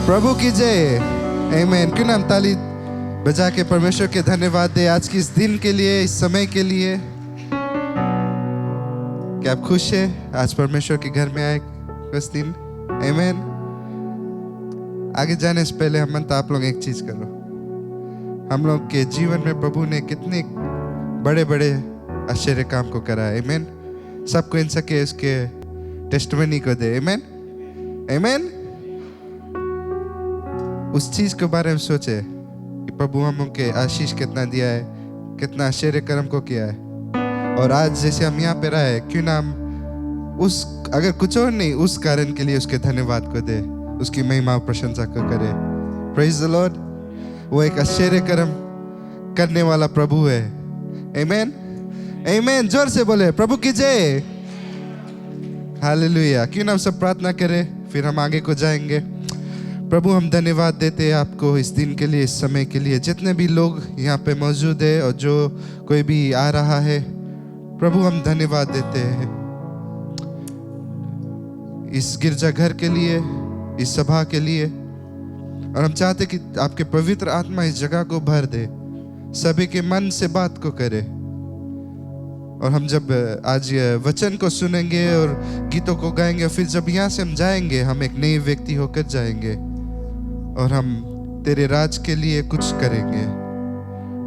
प्रभु की जय। आमीन। क्यों ना हम ताली बजा के परमेश्वर के धन्यवाद दे आज की इस दिन के लिए, इस समय के लिए। क्या आप खुश हैं आज परमेश्वर के घर में आए इस दिन? आमीन। आगे जाने से पहले हम मनता आप लोग एक चीज करो। हम लोग के जीवन में प्रभु ने कितने बड़े बड़े आश्चर्य काम को करा है। आमीन। सबको इन सके उसके टेस्टिमनी को दे। आमीन। आमीन। उस चीज के बारे में सोचे कि प्रभु हम के आशीष कितना दिया है, कितना आश्चर्य कर्म को किया है। और आज जैसे हम यहाँ पे रहे, क्यों ना हम उस अगर कुछ और नहीं उस कारण के लिए उसके धन्यवाद को दे, उसकी महिमा और प्रशंसा को करे। Praise the Lord. वो एक आश्चर्य कर्म करने वाला प्रभु है। आमीन। आमीन। जोर से बोले प्रभु की जय। हालेलुया। क्यों ना हम सब प्रार्थना करें, फिर हम आगे को जाएंगे। प्रभु हम धन्यवाद देते हैं आपको इस दिन के लिए, इस समय के लिए। जितने भी लोग यहाँ पे मौजूद है और जो कोई भी आ रहा है, प्रभु हम धन्यवाद देते हैं इस गिरजाघर के लिए, इस सभा के लिए। और हम चाहते कि आपके पवित्र आत्मा इस जगह को भर दे, सभी के मन से बात को करे। और हम जब आज ये वचन को सुनेंगे और गीतों को गाएंगे, फिर जब यहाँ से हम जाएंगे, हम एक नए व्यक्ति होकर जाएंगे और हम तेरे राज के लिए कुछ करेंगे।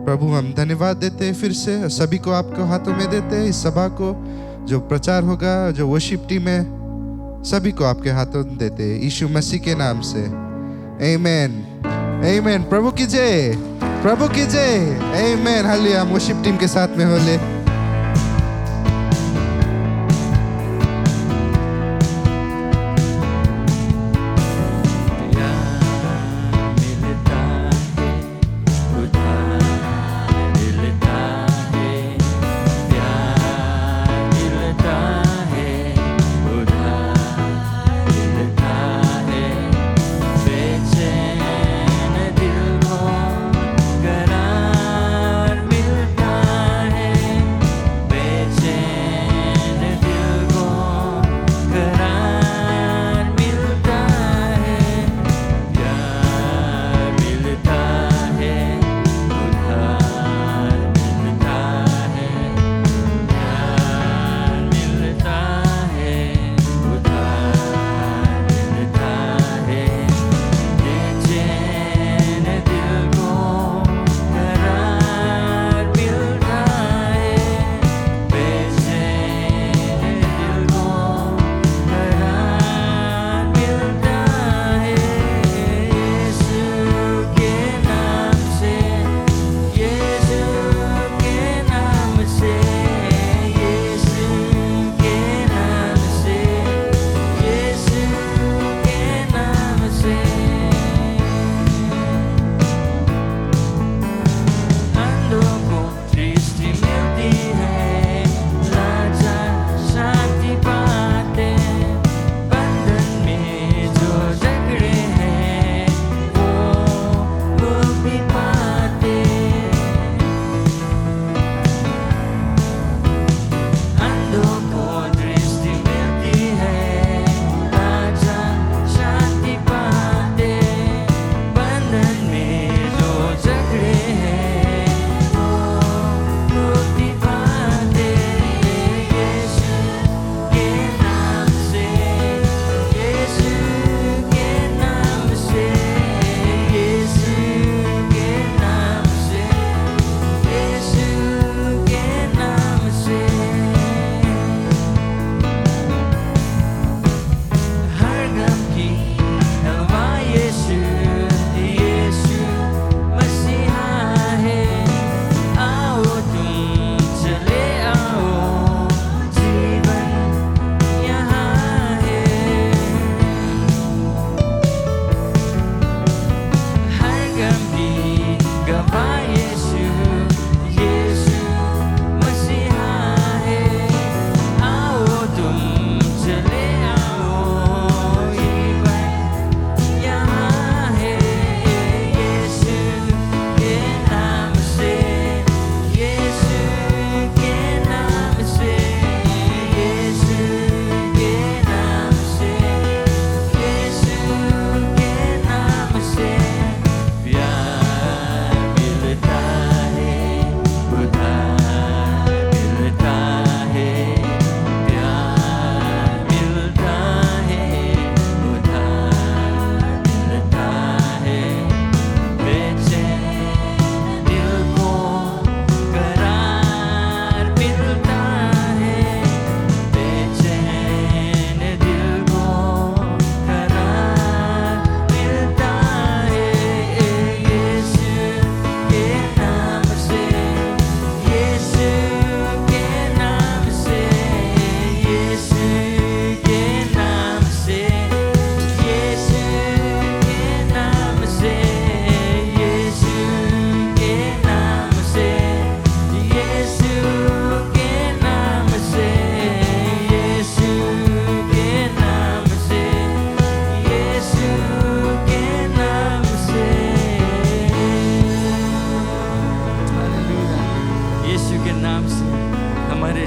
प्रभु हम धन्यवाद देते हैं फिर से, सभी को आपके हाथों में देते हैं। इस सभा को जो प्रचार होगा, जो वर्शिप टीम है, सभी को आपके हाथों में देते हैं यीशु मसीह के नाम से। आमीन। आमीन। प्रभु की जय। प्रभु की जय। आमेन, हालेलुया। वर्शिप टीम के साथ में होले।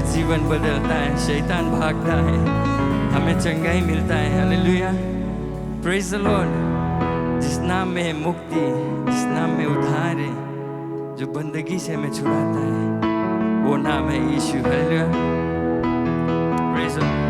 जीवन बदलता है, शैतान भागता है, हमें चंगाई मिलता है। Hallelujah, praise the Lord. जिस नाम में है मुक्ति, जिस नाम में उद्धार है, जो बंदगी से हमें छुड़ाता है, वो नाम है Yeshu. Hallelujah, praise the Lord.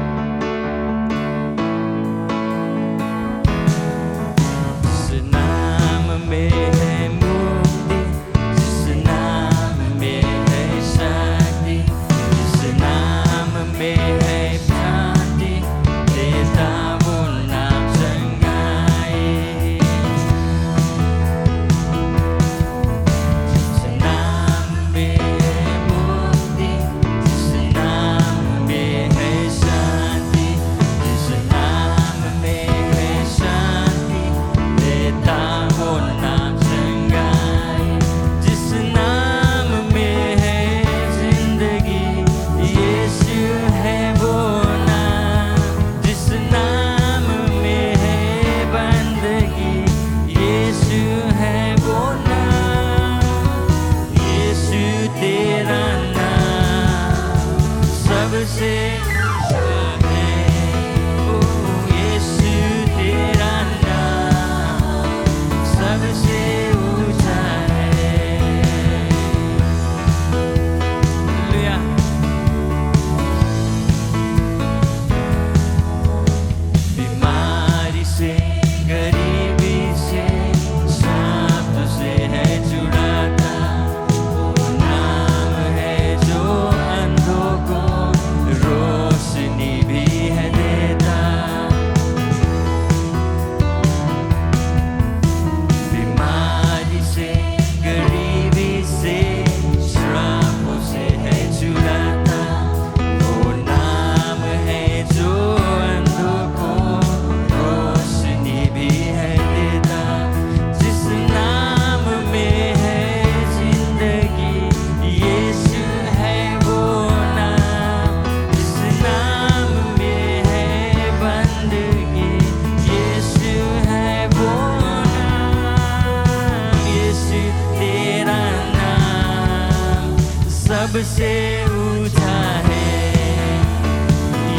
सबसे ऊंचा है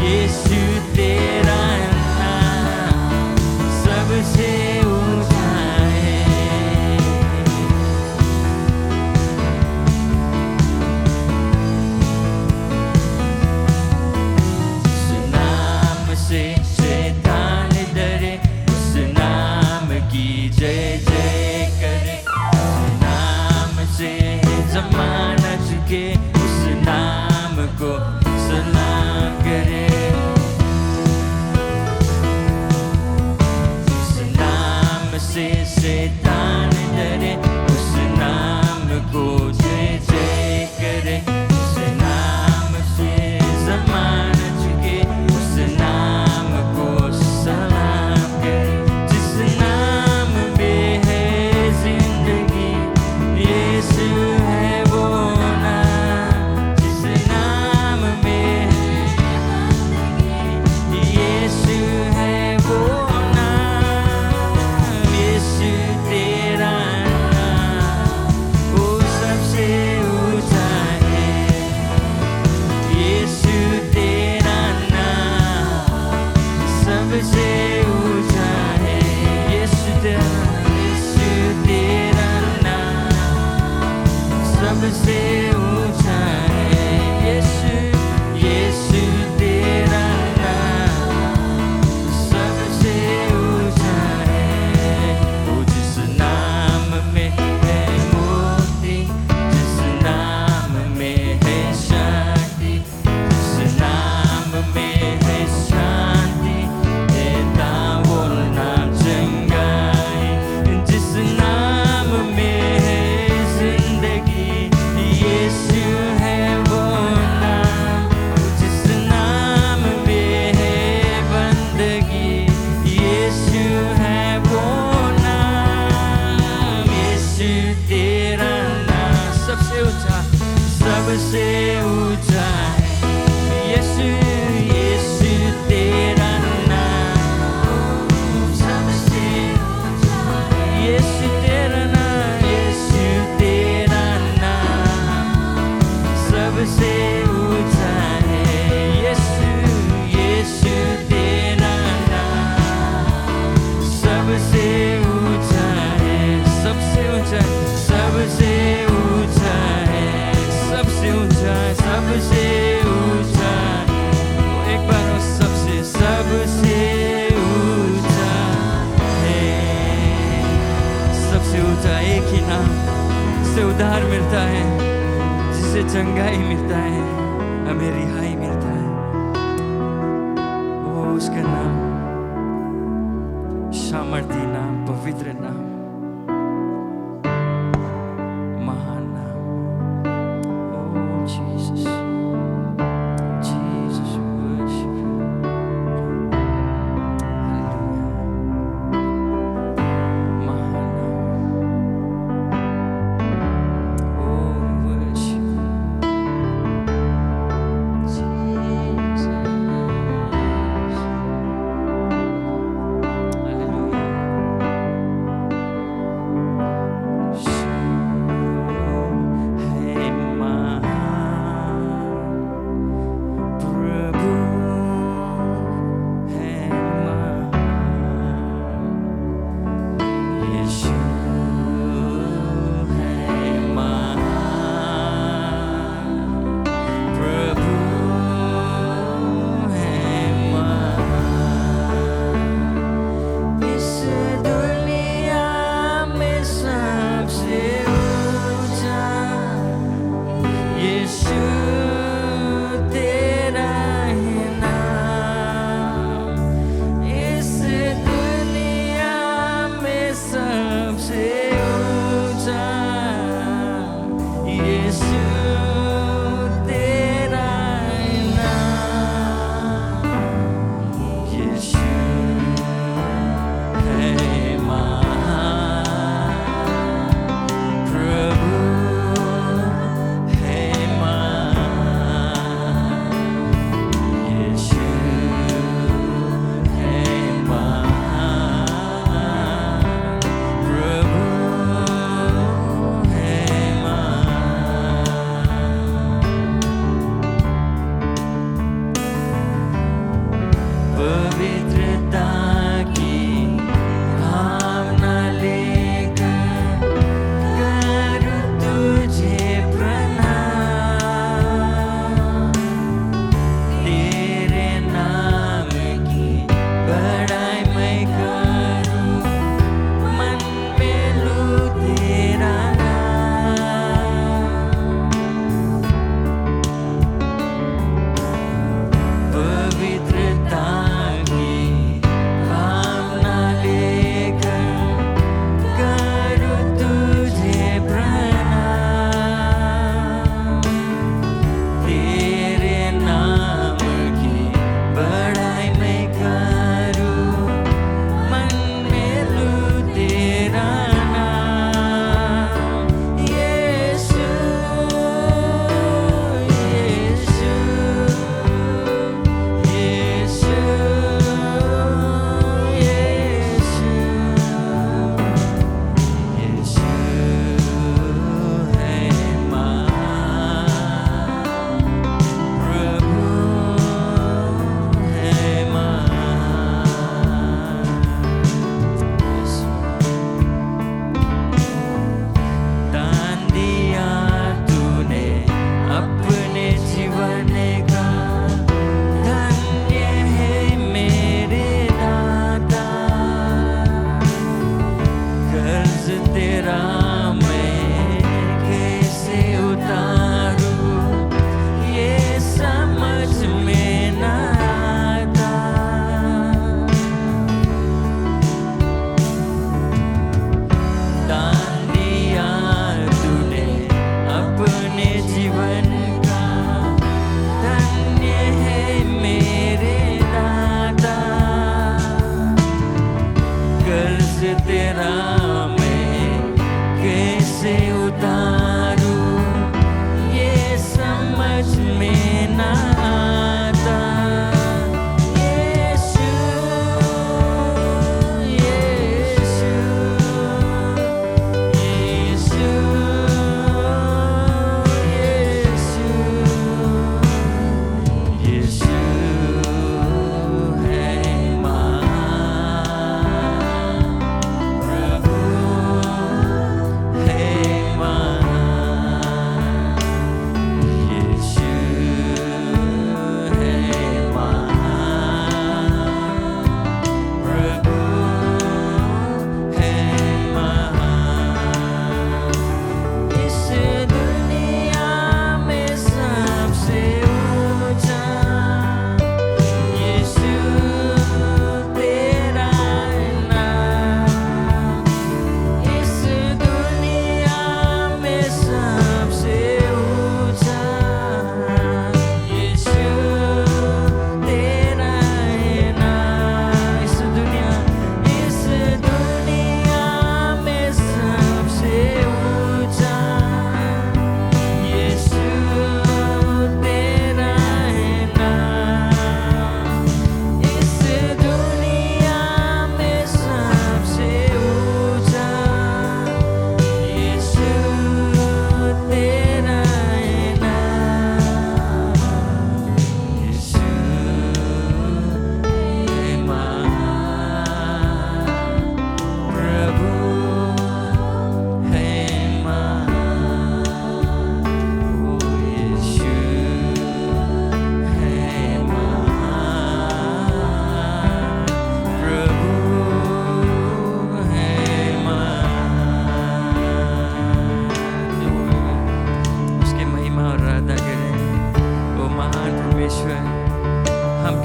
यीशु तेरा नाम सबसे ऊंचा है। उस नाम से शैतान डरे, उस नाम की जय जय करे। उस नाम से जमाना चुके, उस नाम को सलाम करे। उस नाम से शैतान डरे, उस नाम को जय जय करे। उस नाम से जमाना चुके, उस नाम को सलाम करे। जिस नाम में है जिंदगी, यीशु है वो नाम। जिस नाम में यीशु है वो नाम। यीशु तेरा नाम वो सबसे ऊंचा है। यीशु तेरा नाम सबसे ऊंचा है। यीशु तेरा नाम सबसे ऊंचा है। यीशु तेरा नाम सबसे ऊंचा है। वो जिस नाम में है मुक्ति, जिस नाम में है शांति, जिस नाम में है शांति, ऐसा वो नाम चंगाई। जिस नाम में है जिंदगी, यीशु है वो नाम। जिस नाम में है बंदगी, यीशु है वो नाम। यीशु तेरा नाम सबसे ऊंचा, सबसे ऊंचा है। यीशु तेरा नाम सबसे ऊंचा है। यीशु तेरा नाम, यीशु तेरा नाम सबसे ऊंचा है। यीशु तेरा नाम सबसे ऊंचा है। सबसे ऊंचा, सबसे ऊंचा है। सबसे ऊंचा, सबसे ऊंचा। एक बार और सबसे ऊंचा है। सबसे ऊंचा एक ही नाम से उद्धार मिलता है, जिससे चंगाई मिलता है, हमें रिहाई मिलता है। वो उसका नाम, सामर्थी नाम, पवित्र नाम, महान नाम। Oh Jesus, Jesus, worship you. Hallelujah. महान नाम। Oh, worship you. Jesus. Hallelujah.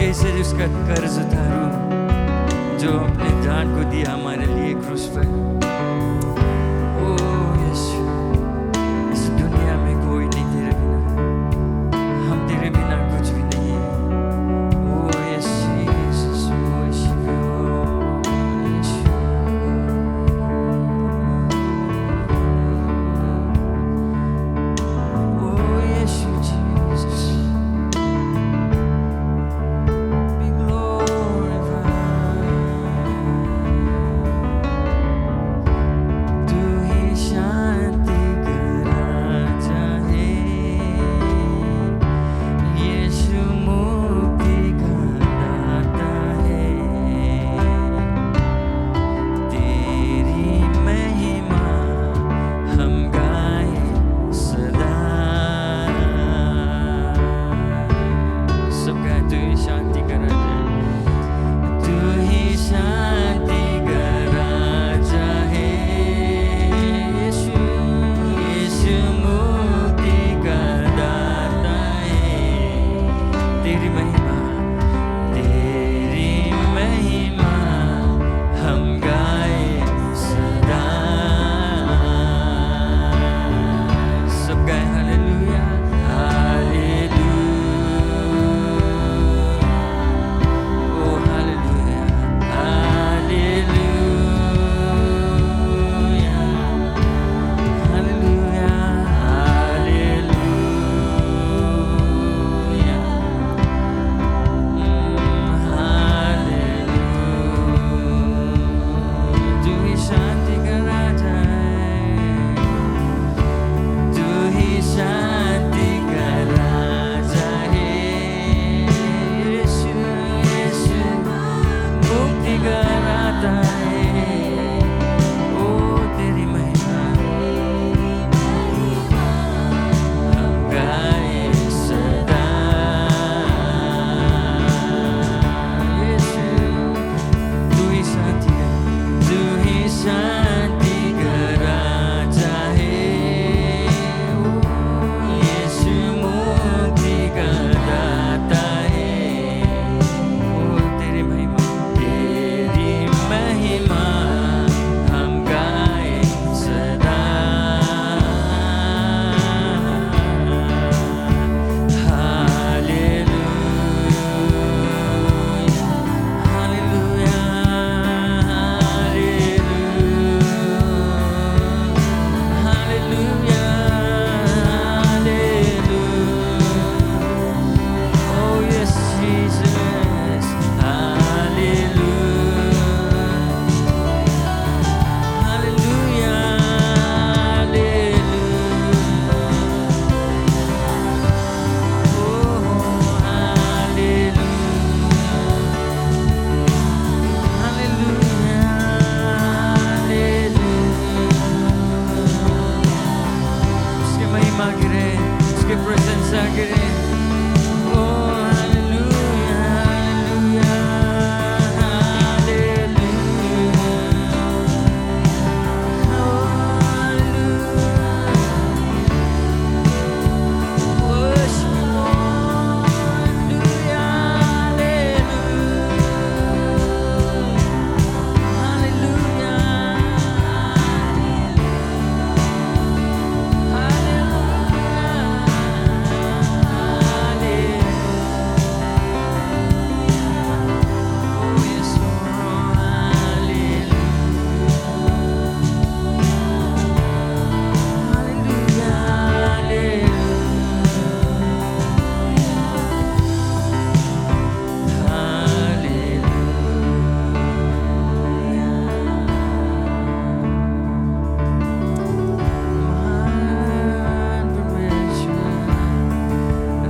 कैसे उसका कर्ज उतारूं जो अपने जान को दिया हमारे लिए क्रूस पर। ओ यीशु, इस दुनिया में कोई नहीं तेरे बिना, हम तेरे बिना कुछ भी नहीं है। ओ यीशु, यीशु, ओ यीशु, ओ यीशु, Jesus. Be glorified. तू ही शांति का राजा है, यीशु मुक्ति का दाता है। तेरी महिमा हम गाएं सदा। सब गाएं, तू ही शांति का राजा है, तू ही शांति का राजा है। यीशु, यीशु मुक्ति का दाता है। तेरी महिमा हम गाएं सदा। सब गाएं hallelujah, hallelujah, oh hallelujah, hallelujah, hallelujah, hallelujah, hallelujah. तू ही शांति का राजा है, तू ही शांति का राजा है। यीशु, यीशु मुक्ति का दाता है। ओ तेरी महिमा हम गाएं सदा। यीशु, तू ही शांति का राजा है। ओ यीशु मुक्ति का दाता है। ओ तेरी महिमा हम गाएं सदा। Hallelujah, hallelujah, hallelujah, hallelujah. Oh yes, Jesus, hallelujah, hallelujah, hallelujah. Oh, hallelujah, hallelujah, hallelujah. उसकी महिमा करें, उसकी प्रशंसा करें। Oh hallelujah, hallelujah, hallelujah. Oh hallelujah, worship you, Lord. Hallelujah, hallelujah,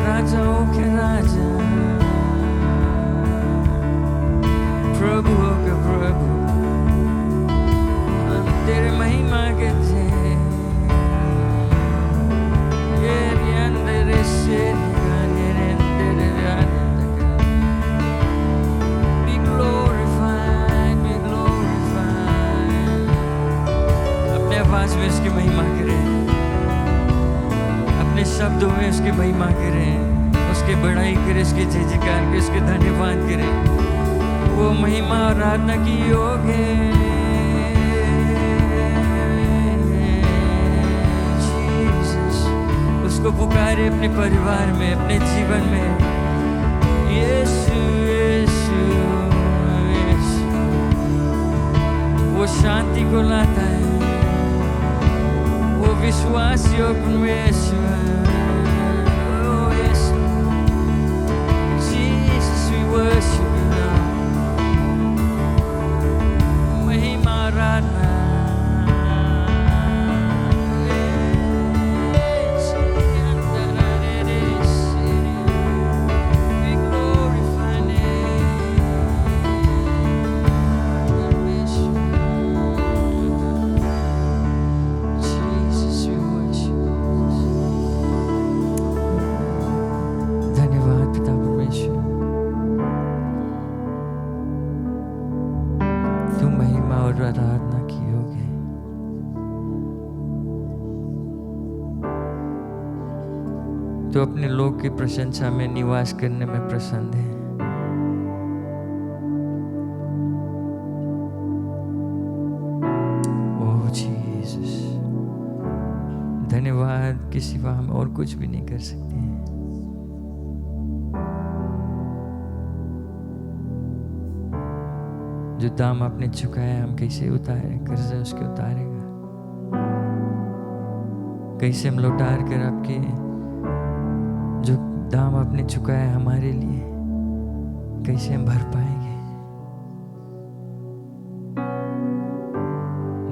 राजाओं के राजा, प्रभुओं के प्रभु, हम तेरे महिमा करते हैं। ये अंदर से be glorified, be glorified। अपने आवाज में उसकी महिमा करें, अपने शब्दों में उसकी महिमा करें, उसकी बड़ाई करे, उसकी जय जयकार करे, उसके धन्यवाद करे। वो महिमा और आराधना की योग है। जीसस, उसको पुकारे अपने परिवार में, अपने जीवन में। यीशु यीशु यीशु, वो शांति को लाता है, वो विश्वास योग में यीशु है। Oh, Yeshu, Jesus, we worship you now. महिमा आराधना। We glorify Jesus, we worship you. धन्यवाद पिता परमेश्वर, तू महिमा और आराधना की योग है। तो अपने लोग की प्रशंसा में निवास करने में प्रसन्न है। ओह जीसस, धन्यवाद के सिवा हम और कुछ भी नहीं कर सकते हैं। जो दाम आपने चुकाया हम कैसे उतारे, कर्जा उसके उतारेगा। कैसे हम लौटार कर आपके जो दाम आपने चुकाया हमारे लिए, कैसे हम भर पाएंगे।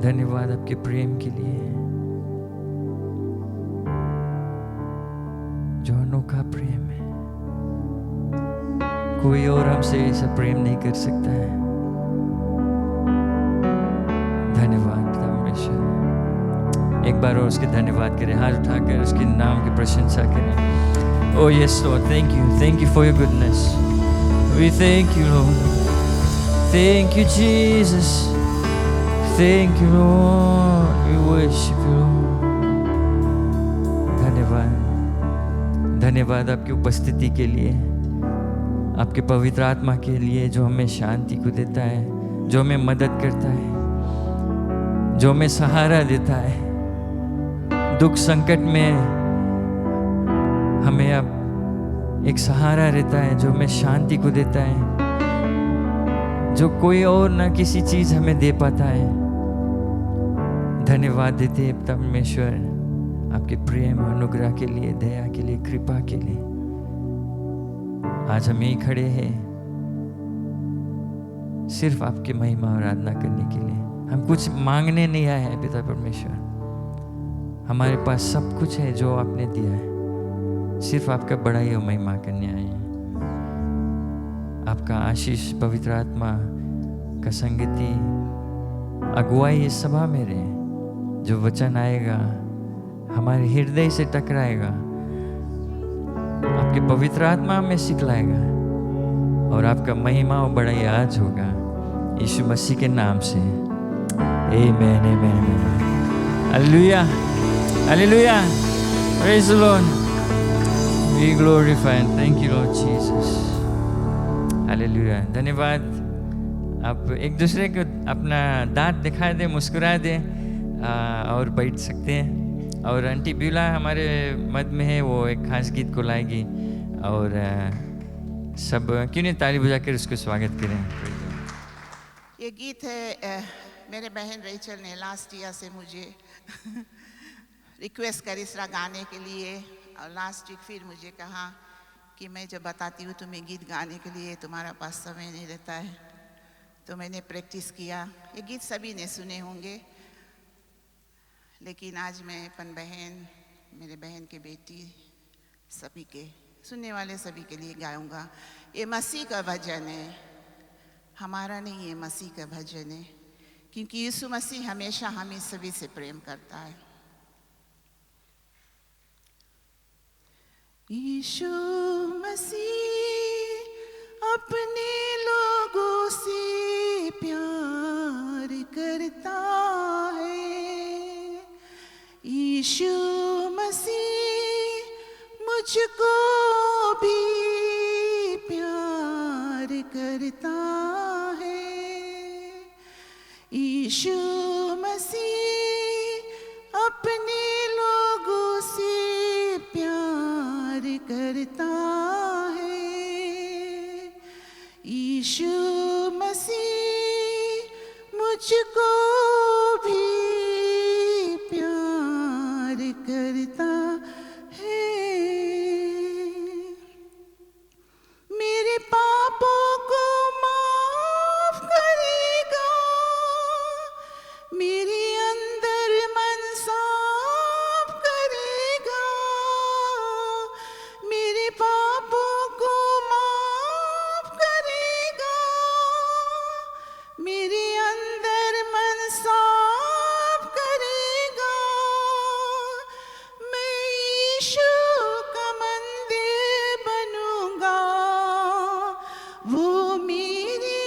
धन्यवाद आपके प्रेम के लिए, जो अनोखा प्रेम है। कोई और हमसे ऐसा प्रेम नहीं कर सकता है। धन्यवाद पिता परमेश्वर। एक बार और उसके धन्यवाद करें, हाथ उठाकर उसके नाम की प्रशंसा करें। Oh yes Lord, thank you for your goodness. We thank you Lord, thank you Jesus, thank you Lord, we worship you Lord. धन्यवाद, धन्यवाद आपकी उपस्थिति के लिए, आपके पवित्र आत्मा के लिए, जो हमें शांति को देता है, जो हमें मदद करता है, जो हमें सहारा देता है। दुख संकट में हमें अब एक सहारा रहता है, जो हमें शांति को देता है, जो कोई और ना किसी चीज हमें दे पाता है। धन्यवाद देते हैं पिता परमेश्वर आपके प्रेम अनुग्रह के लिए, दया के लिए, कृपा के लिए। आज हम यहीं खड़े हैं सिर्फ आपकी महिमा और आराधना करने के लिए। हम कुछ मांगने नहीं आए हैं पिता परमेश्वर, हमारे पास सब कुछ है जो आपने दिया है। सिर्फ आपका बड़ाई और महिमा करने आए हैं। आपका आशीष, पवित्र आत्मा का संगति, अगुवाई इस सभा में रहे। जो वचन आएगा हमारे हृदय से टकराएगा, आपके पवित्र आत्मा हमें सिखलाएगा और आपका महिमा और बड़ाई आज होगा यीशु मसीह के नाम से। Amen, amen, amen. Hallelujah, hallelujah, praise the Lord. We glorify and thank you Lord Jesus. Hallelujah. धन्यवाद। आप एक दूसरे को अपना दांत दिखा दें, मुस्कुरा दें और बैठ सकते हैं। और आंटी ब्यूला हमारे मध्य में है, वो एक खास गीत को लाएगी और सब क्यों नहीं ताली बजाकर उसको स्वागत करें। ये गीत है मेरे बहन रेचल ने लास्ट ईयर से मुझे रिक्वेस्ट करी इस गाने के लिए, और लास्ट वीक फिर मुझे कहा कि मैं जब बताती हूँ तुम्हें गीत गाने के लिए तुम्हारा पास समय नहीं रहता है, तो मैंने प्रैक्टिस किया। ये गीत सभी ने सुने होंगे, लेकिन आज मैं अपन बहन, मेरे बहन के बेटी, सभी के सुनने वाले सभी के लिए गाऊंगा। ये मसीह का भजन है, हमारा नहीं, ये मसीह का भजन है, क्योंकि यीशु मसीह हमेशा हमें सभी से प्रेम करता है। यीशु मसीह अपने लोगों से प्यार करता है। यीशु मसीह मुझको भी प्यार करता है। यीशु मसीह अपने लोगों से प्यार करता है। यीशु मसीह मुझको भी प्यार करता है। मेरे पापों को माफ करेगा, मेरे अंदर मन साफ करेगा। मेरे पापों को माफ करेगा, मेरे अंदर मन साफ करेगा। मैं यीशु का मंदिर बनूंगा, वो मेरे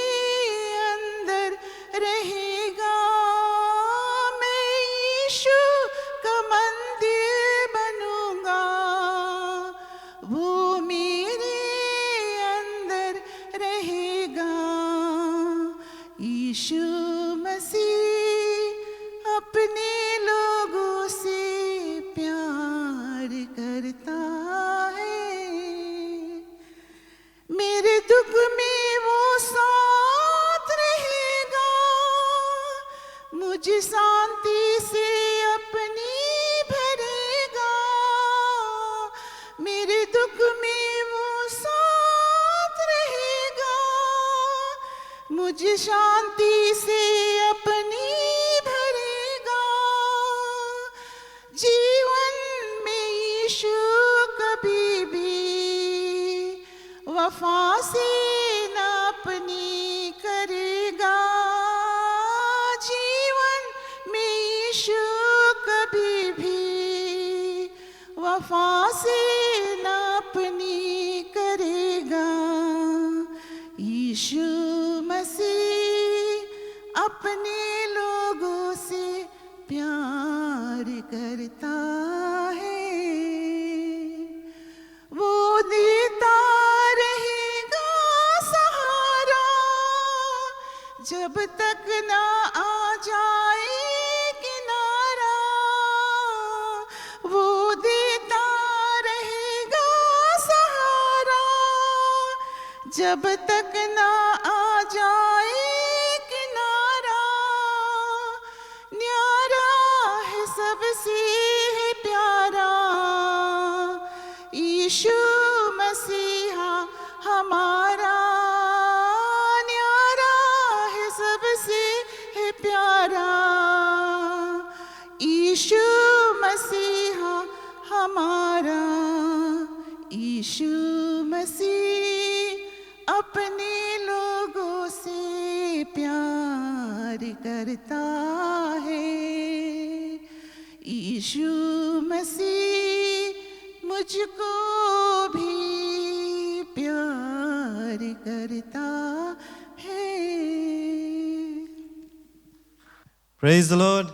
अंदर रहेगा। मैं यीशु का मंदिर बनूंगा, वो मेरे अंदर रहेगा। यीशु मसीह अपने लोगों से प्यार करता है। मेरे दुख में वो साथ रहेगा, मुझे शांति से अपनी भरेगा। मेरे दुख में वो साथ रहेगा, मुझे शांति से अपनी भरेगा। जीवन में यीशु कभी भी वफा से न अपनी करेगा। जीवन में यीशु कभी भी वफा से न अपनी करेगा। यीशु मसीह अपने लोगों से प्यार करता है। वो देता रहेगा सहारा, जब तक ना आ जाए किनारा। वो देता रहेगा सहारा, जब तक ना आ जाए किनारा। न्यारा है सबसे है प्यारा, यीशु मसीहा हमारा। न्यारा है सबसे है प्यारा, यीशु मसीहा हमारा। यीशु मसीह अपने लोगों से प्यार करता है। यीशु मसीह मुझको भी प्यार करता है। Praise the Lord.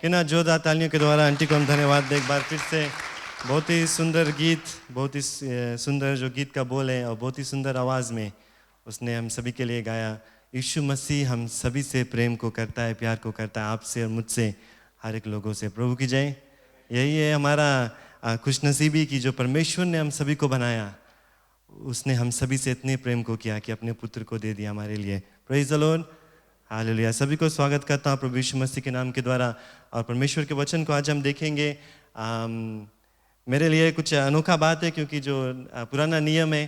कितना जोरदार तालियों के द्वारा आंटी को हम धन्यवाद दें एक बार फिर से। बहुत ही सुंदर गीत, बहुत ही सुंदर जो गीत का बोल है और बहुत ही सुंदर आवाज़ में उसने हम सभी के लिए गाया। यीशु मसीह हम सभी से प्रेम को करता है, प्यार को करता है, आपसे और मुझसे, हर एक लोगों से। प्रभु की जय। यही है हमारा खुशनसीबी की जो परमेश्वर ने हम सभी को बनाया, उसने हम सभी से इतने प्रेम को किया कि अपने पुत्र को दे दिया हमारे लिए। Praise the Lord, hallelujah. सभी को स्वागत करता हूँ प्रभु यीशु मसीह के नाम के द्वारा। और परमेश्वर के वचन को आज हम देखेंगे। मेरे लिए कुछ अनोखा बात है, क्योंकि जो पुराना नियम है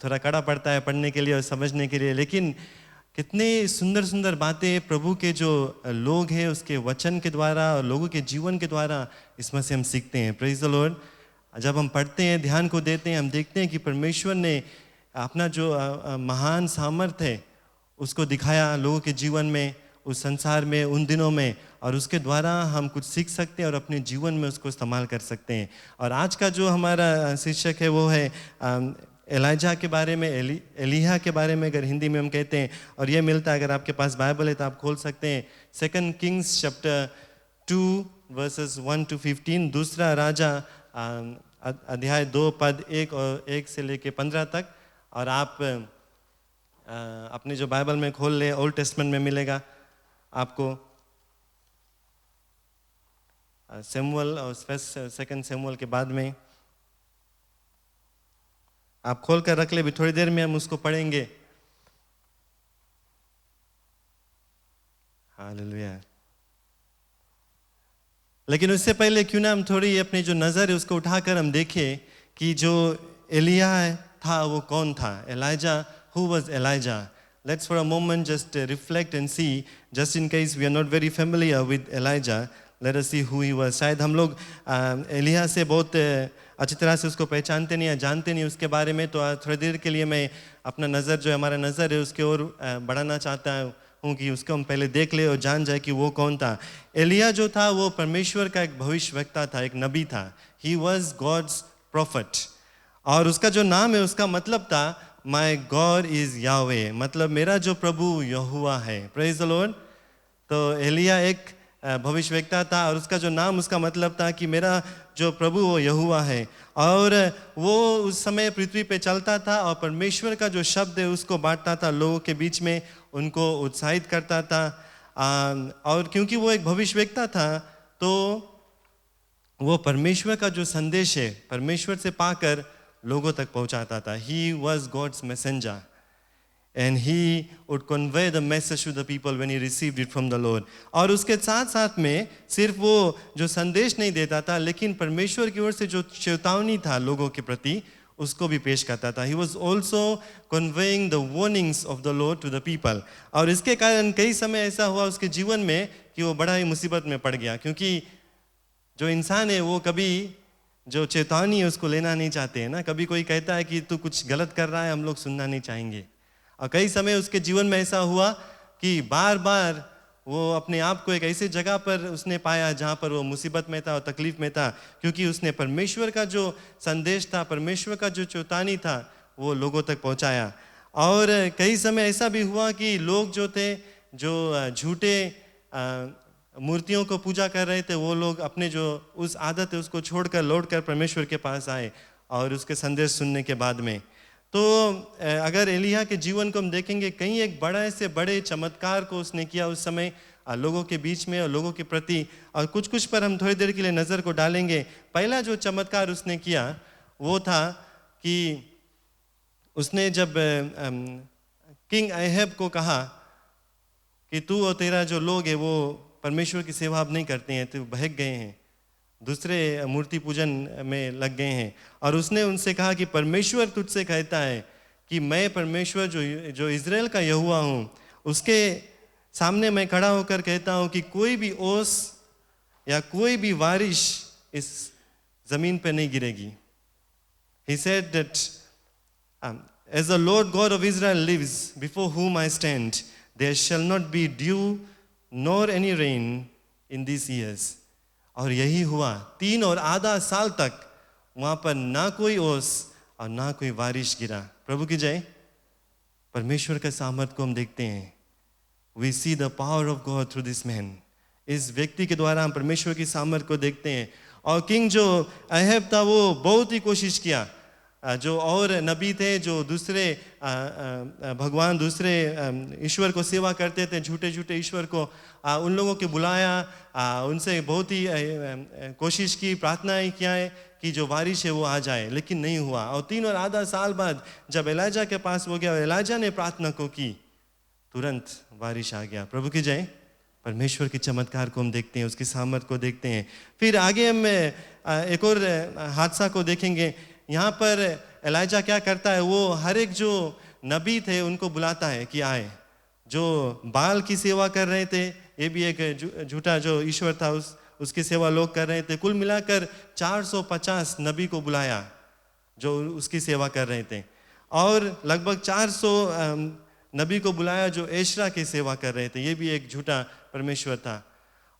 थोड़ा कड़ा पड़ता है पढ़ने के लिए और समझने के लिए, लेकिन कितने सुंदर सुंदर बातें प्रभु के जो लोग हैं उसके वचन के द्वारा और लोगों के जीवन के द्वारा इसमें से हम सीखते हैं। Praise the Lord. जब हम पढ़ते हैं, ध्यान को देते हैं, हम देखते हैं कि परमेश्वर ने अपना जो महान सामर्थ्य है उसको दिखाया लोगों के जीवन में, उस संसार में, उन दिनों में, और उसके द्वारा हम कुछ सीख सकते हैं और अपने जीवन में उसको इस्तेमाल कर सकते हैं। और आज का जो हमारा शीर्षक है वो है एलिजा के बारे में, एलिया के बारे में, अगर हिंदी में हम कहते हैं। और ये मिलता है, अगर आपके पास बाइबल है तो आप खोल सकते हैं 2 किंग्स चैप्टर 2 वर्सेस 1 to 15। दूसरा राजा अध्याय 2 पद 1 और 1 से लेके 15 तक। और आप अपने जो बाइबल में खोल ले, ओल्ड टेस्टमेंट में मिलेगा आपको सैमुअल और सेकंड सैमुअल के बाद में। आप खोल कर रख ले, भी थोड़ी देर में हम उसको पढ़ेंगे। हालेलुया। लेकिन उससे पहले क्यों ना हम थोड़ी अपनी जो नज़र है उसको उठाकर हम देखें कि जो एलिया था वो कौन था। Elijah, who was Elijah? Let's for a moment just reflect and see, just in case we are not very familiar with Elijah, let us see who he was. शायद हम लोग एलिया से बहुत अच्छी तरह से उसको पहचानते नहीं या जानते नहीं उसके बारे में। तो थोड़ी देर के लिए मैं अपना नज़र जो हमारा नज़र है उसके ओर बढ़ाना चाहता हूँ कि उसको हम पहले देख ले और जान जाए कि वो कौन था। एलिया जो था वो परमेश्वर का एक भविष्यवक्ता था, एक नबी था। He was God's prophet। और उसका जो नाम है उसका मतलब था माई गॉड इज यावे, मतलब मेरा जो प्रभु यहोवा है। Praise the Lord. तो एलिया एक भविष्यवक्ता था और उसका जो नाम, उसका मतलब था कि मेरा जो प्रभु वो यहोवा है। और वो उस समय पृथ्वी पे चलता था और परमेश्वर का जो शब्द है उसको बांटता था लोगों के बीच में, उनको उत्साहित करता था। और क्योंकि वो एक भविष्यवक्ता था तो वो परमेश्वर का जो संदेश है परमेश्वर से पाकर लोगों तक पहुंचाता था। He was God's messenger and he would convey the message to the people when he received it from the Lord। और उसके साथ साथ में सिर्फ वो जो संदेश नहीं देता था लेकिन परमेश्वर की ओर से जो चेतावनी था लोगों के प्रति उसको भी पेश करता था। He was also conveying the warnings of the Lord to the people। और इसके कारण कई समय ऐसा हुआ उसके जीवन में कि वो बड़ा ही मुसीबत में पड़ गया, क्योंकि जो इंसान है वो कभी जो चेतावनी है उसको लेना नहीं चाहते हैं ना। कभी कोई कहता है कि तू कुछ गलत कर रहा है, हम लोग सुनना नहीं चाहेंगे। और कई समय उसके जीवन में ऐसा हुआ कि बार बार वो अपने आप को एक ऐसी जगह पर उसने पाया जहाँ पर वो मुसीबत में था और तकलीफ में था, क्योंकि उसने परमेश्वर का जो संदेश था, परमेश्वर का जो चेतावनी था वो लोगों तक पहुँचाया। और कई समय ऐसा भी हुआ कि लोग जो थे जो झूठे मूर्तियों को पूजा कर रहे थे वो लोग अपने जो उस आदत है उसको छोड़कर लौटकर परमेश्वर के पास आए और उसके संदेश सुनने के बाद में। तो अगर एलिया के जीवन को हम देखेंगे, कहीं एक बड़ा से बड़े चमत्कार को उसने किया उस समय लोगों के बीच में और लोगों के प्रति। और कुछ कुछ पर हम थोड़ी देर के लिए नज़र को डालेंगे। पहला जो चमत्कार उसने किया वो था कि उसने जब किंग अहब को कहा कि तू और तेरा जो लोग है वो परमेश्वर की सेवा अब नहीं करते हैं, तो बहक गए हैं, दूसरे मूर्ति पूजन में लग गए हैं। और उसने उनसे कहा कि परमेश्वर तुझसे कहता है कि मैं परमेश्वर जो इज़राइल का यहोवा हूँ, उसके सामने मैं खड़ा होकर कहता हूँ कि कोई भी ओस या कोई भी बारिश इस ज़मीन पे नहीं गिरेगी। He said that as the Lord God of Israel lives, before whom I stand, there shall not be dew nor any rain in these years। और यही हुआ, 3 और आधा साल तक वहाँ पर ना कोई ओस और ना कोई बारिश गिरा। प्रभु की जय। परमेश्वर के सामर्थ को हम देखते हैं। We see the power of God through this man। इस व्यक्ति के द्वारा हम परमेश्वर की सामर्थ को देखते हैं। और किंग जो अहब था वो बहुत ही कोशिश किया, जो और नबी थे जो दूसरे भगवान दूसरे ईश्वर को सेवा करते थे, झूठे झूठे ईश्वर को, उन लोगों के बुलाया, उनसे बहुत ही कोशिश की, प्रार्थनाएं किया है कि जो बारिश है वो आ जाए, लेकिन नहीं हुआ। और 3 और आधा साल बाद जब एलाजा के पास हो गया, एलाजा ने प्रार्थना को की, तुरंत बारिश आ गया। प्रभु की जय। परमेश्वर के चमत्कार को हम देखते हैं, उसकी सामर्थ को देखते हैं। फिर आगे हम एक और हादसा को देखेंगे। यहाँ पर एलाजा क्या करता है, वो हर एक जो नबी थे उनको बुलाता है कि आए। जो बाल की सेवा कर रहे थे, ये भी एक झूठा जो ईश्वर था, उसकी सेवा लोग कर रहे थे। कुल मिलाकर 450 नबी को बुलाया जो उसकी सेवा कर रहे थे, और लगभग 400 नबी को बुलाया जो एशरा की सेवा कर रहे थे। ये भी एक झूठा परमेश्वर था।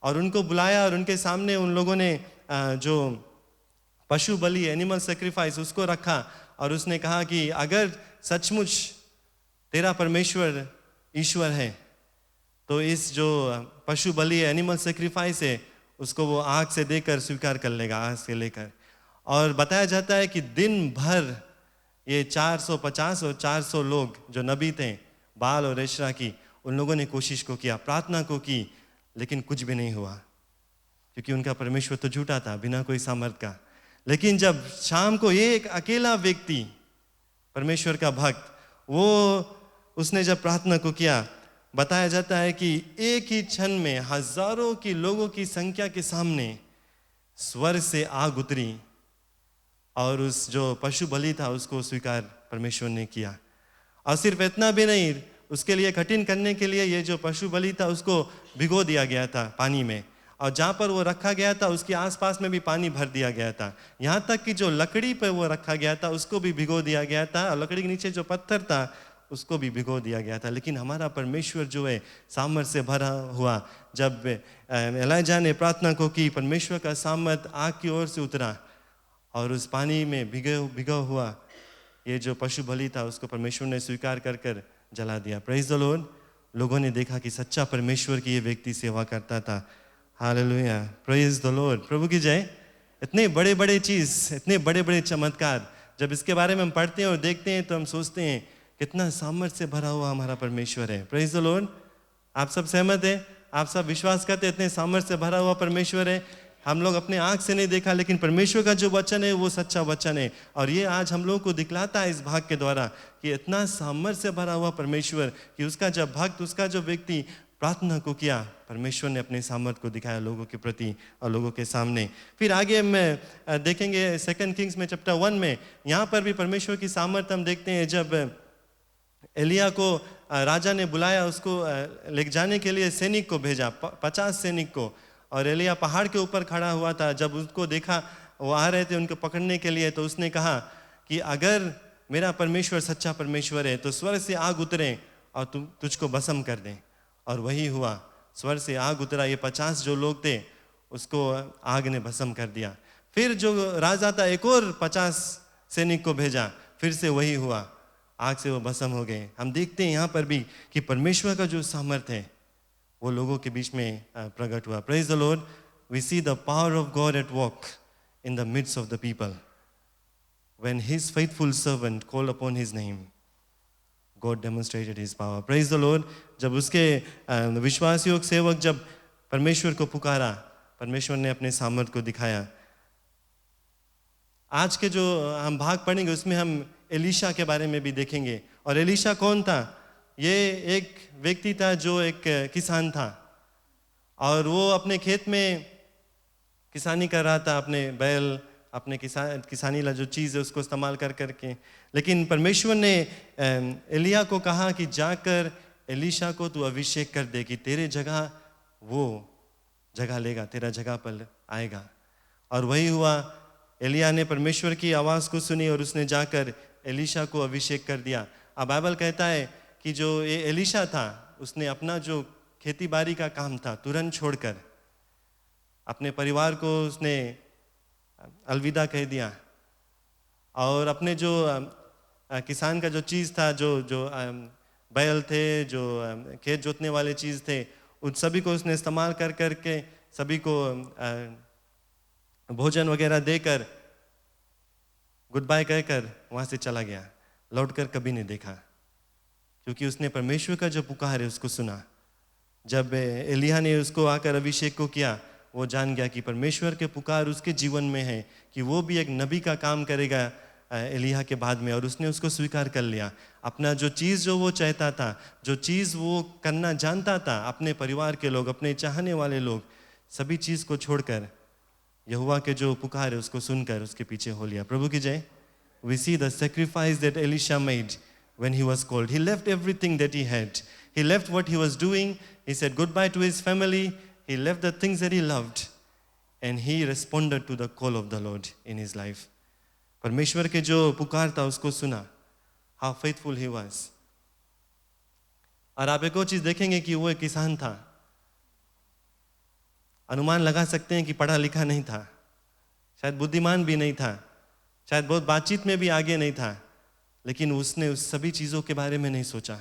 और उनको बुलाया और उनके सामने उन लोगों ने जो पशु बलि, एनिमल सेक्रीफाइस, उसको रखा। और उसने कहा कि अगर सचमुच तेरा परमेश्वर ईश्वर है तो इस जो पशु बलि, एनिमल सेक्रीफाइस है, उसको वो आग से देकर स्वीकार कर लेगा, आग से लेकर। और बताया जाता है कि दिन भर ये 450 और 400 लोग जो नबी थे, बाल और एशरा की, उन लोगों ने कोशिश को किया, प्रार्थना को की, लेकिन कुछ भी नहीं हुआ, क्योंकि उनका परमेश्वर तो झूठा था, बिना कोई सामर्थ का। लेकिन जब शाम को ये एक अकेला व्यक्ति, परमेश्वर का भक्त, उसने जब प्रार्थना को किया, बताया जाता है कि एक ही क्षण में हजारों की लोगों की संख्या के सामने स्वर्ग से आग उतरी और उस जो पशु बलि था उसको स्वीकार परमेश्वर ने किया। और सिर्फ इतना भी नहीं, उसके लिए कठिन करने के लिए ये जो पशु बलि था उसको भिगो दिया गया था पानी में, और जहाँ पर वो रखा गया था उसके आसपास में भी पानी भर दिया गया था। यहाँ तक कि जो लकड़ी पर वो रखा गया था उसको भी भिगो दिया गया था, और लकड़ी के नीचे जो पत्थर था उसको भी भिगो दिया गया था। लेकिन हमारा परमेश्वर जो है सामर्थ से भरा हुआ, जब एलिजा ने प्रार्थना को की, परमेश्वर का सामर्थ आग की ओर से उतरा और उस पानी में भिगा हुआ ये जो पशु बलि था उसको परमेश्वर ने स्वीकार कर जला दिया। Praise the Lord. लोगों ने देखा कि सच्चा परमेश्वर की ये व्यक्ति सेवा करता था। Hallelujah, praise the lord. प्रभु की जय। इतने बड़े बड़े चीज़, इतने बड़े बड़े चमत्कार, जब इसके बारे में हम पढ़ते हैं और देखते हैं तो हम सोचते हैं कितना सामर्थ्य से भरा हुआ हमारा परमेश्वर है। Praise the Lord. आप सब सहमत हैं? आप सब विश्वास करते हैं इतने सामर्थ्य से भरा हुआ परमेश्वर है? हम लोग अपने आंख से नहीं देखा, लेकिन परमेश्वर का जो वचन है वो सच्चा वचन है, और ये आज हम लोगों को दिखलाता है इस भाग के द्वारा कि इतना सामर्थ्य से भरा हुआ परमेश्वर कि उसका जब भक्त, उसका जो व्यक्ति प्रार्थना को किया, परमेश्वर ने अपने सामर्थ्य को दिखाया लोगों के प्रति और लोगों के सामने। फिर आगे में देखेंगे 2 किंग्स में चैप्टर 1 में, यहाँ पर भी परमेश्वर की सामर्थ्य हम देखते हैं। जब एलिया को राजा ने बुलाया, उसको ले जाने के लिए सैनिक को भेजा, 50 सैनिक को, और एलिया पहाड़ के ऊपर खड़ा हुआ था। जब उसको देखा वो आ रहे थे उनको पकड़ने के लिए, तो उसने कहा कि अगर मेरा परमेश्वर सच्चा परमेश्वर है तो स्वर्ग से आग उतरे और तुझको भस्म कर दें। और वही हुआ, स्वर्ग से आग उतरा, ये 50 जो लोग थे उसको आग ने भस्म कर दिया। फिर जो राजा था एक और 50 सैनिक को भेजा, फिर से वही हुआ, आग से वो भस्म हो गए। हम देखते हैं यहाँ पर भी कि परमेश्वर का जो सामर्थ्य है वो लोगों के बीच में प्रकट हुआ। Praise the Lord. We see the power of God at work in the midst of the people when his faithful servant called upon his name, God demonstrated his power. Praise the Lord. जब उसके विश्वासियों सेवक जब परमेश्वर को पुकारा, परमेश्वर ने अपने सामर्थ्य को दिखाया। आज के जो हम भाग पढ़ेंगे उसमें हम एलीशा के बारे में भी देखेंगे। और एलीशा कौन था? ये एक व्यक्ति था जो एक किसान था, और वो अपने खेत में किसानी कर रहा था, अपने बैल, अपने किसानी ला जो चीज़ है उसको इस्तेमाल करके। लेकिन परमेश्वर ने एलिया को कहा कि जाकर एलीशा को तू अभिषेक कर दे कि तेरे जगह वो जगह लेगा, तेरा जगह पर आएगा। और वही हुआ, एलिया ने परमेश्वर की आवाज़ को सुनी और उसने जाकर एलीशा को अभिषेक कर दिया। अब बाइबल कहता है कि जो ये एलीशा था उसने अपना जो खेती बाड़ी का काम था तुरंत छोड़कर अपने परिवार को उसने अलविदा कह दिया, और अपने जो किसान का जो चीज़ था, जो बैल थे, जो खेत जोतने वाले चीज़ थे, उन सभी को उसने इस्तेमाल करके सभी को भोजन वगैरह देकर गुड बाय कहकर वहाँ से चला गया। लौटकर कभी नहीं देखा, क्योंकि उसने परमेश्वर का जो पुकार है उसको सुना। जब एलिया ने उसको आकर अभिषेक को किया, वो जान गया कि परमेश्वर के पुकार उसके जीवन में है, कि वो भी एक नबी का काम करेगा एलिया के बाद में, और उसने उसको स्वीकार कर लिया। अपना जो चीज़ जो वो चाहता था, जो चीज़ वो करना जानता था, अपने परिवार के लोग, अपने चाहने वाले लोग, सभी चीज़ को छोड़कर यहोवा के जो पुकार है उसको सुनकर उसके पीछे हो लिया। प्रभु की जय। We see the sacrifice that Elisha made when he was called. He left everything that he had. He left what he was doing. He said goodbye to his family. He left the things that he loved. And he responded to the call of the Lord in his life. परमेश्वर के जो पुकार था उसको सुना। How faithful he was. और आप एक और चीज़ देखेंगे कि वो एक किसान था। अनुमान लगा सकते हैं कि पढ़ा लिखा नहीं था, शायद बुद्धिमान भी नहीं था, शायद बहुत बातचीत में भी आगे नहीं था, लेकिन उसने उस सभी चीज़ों के बारे में नहीं सोचा।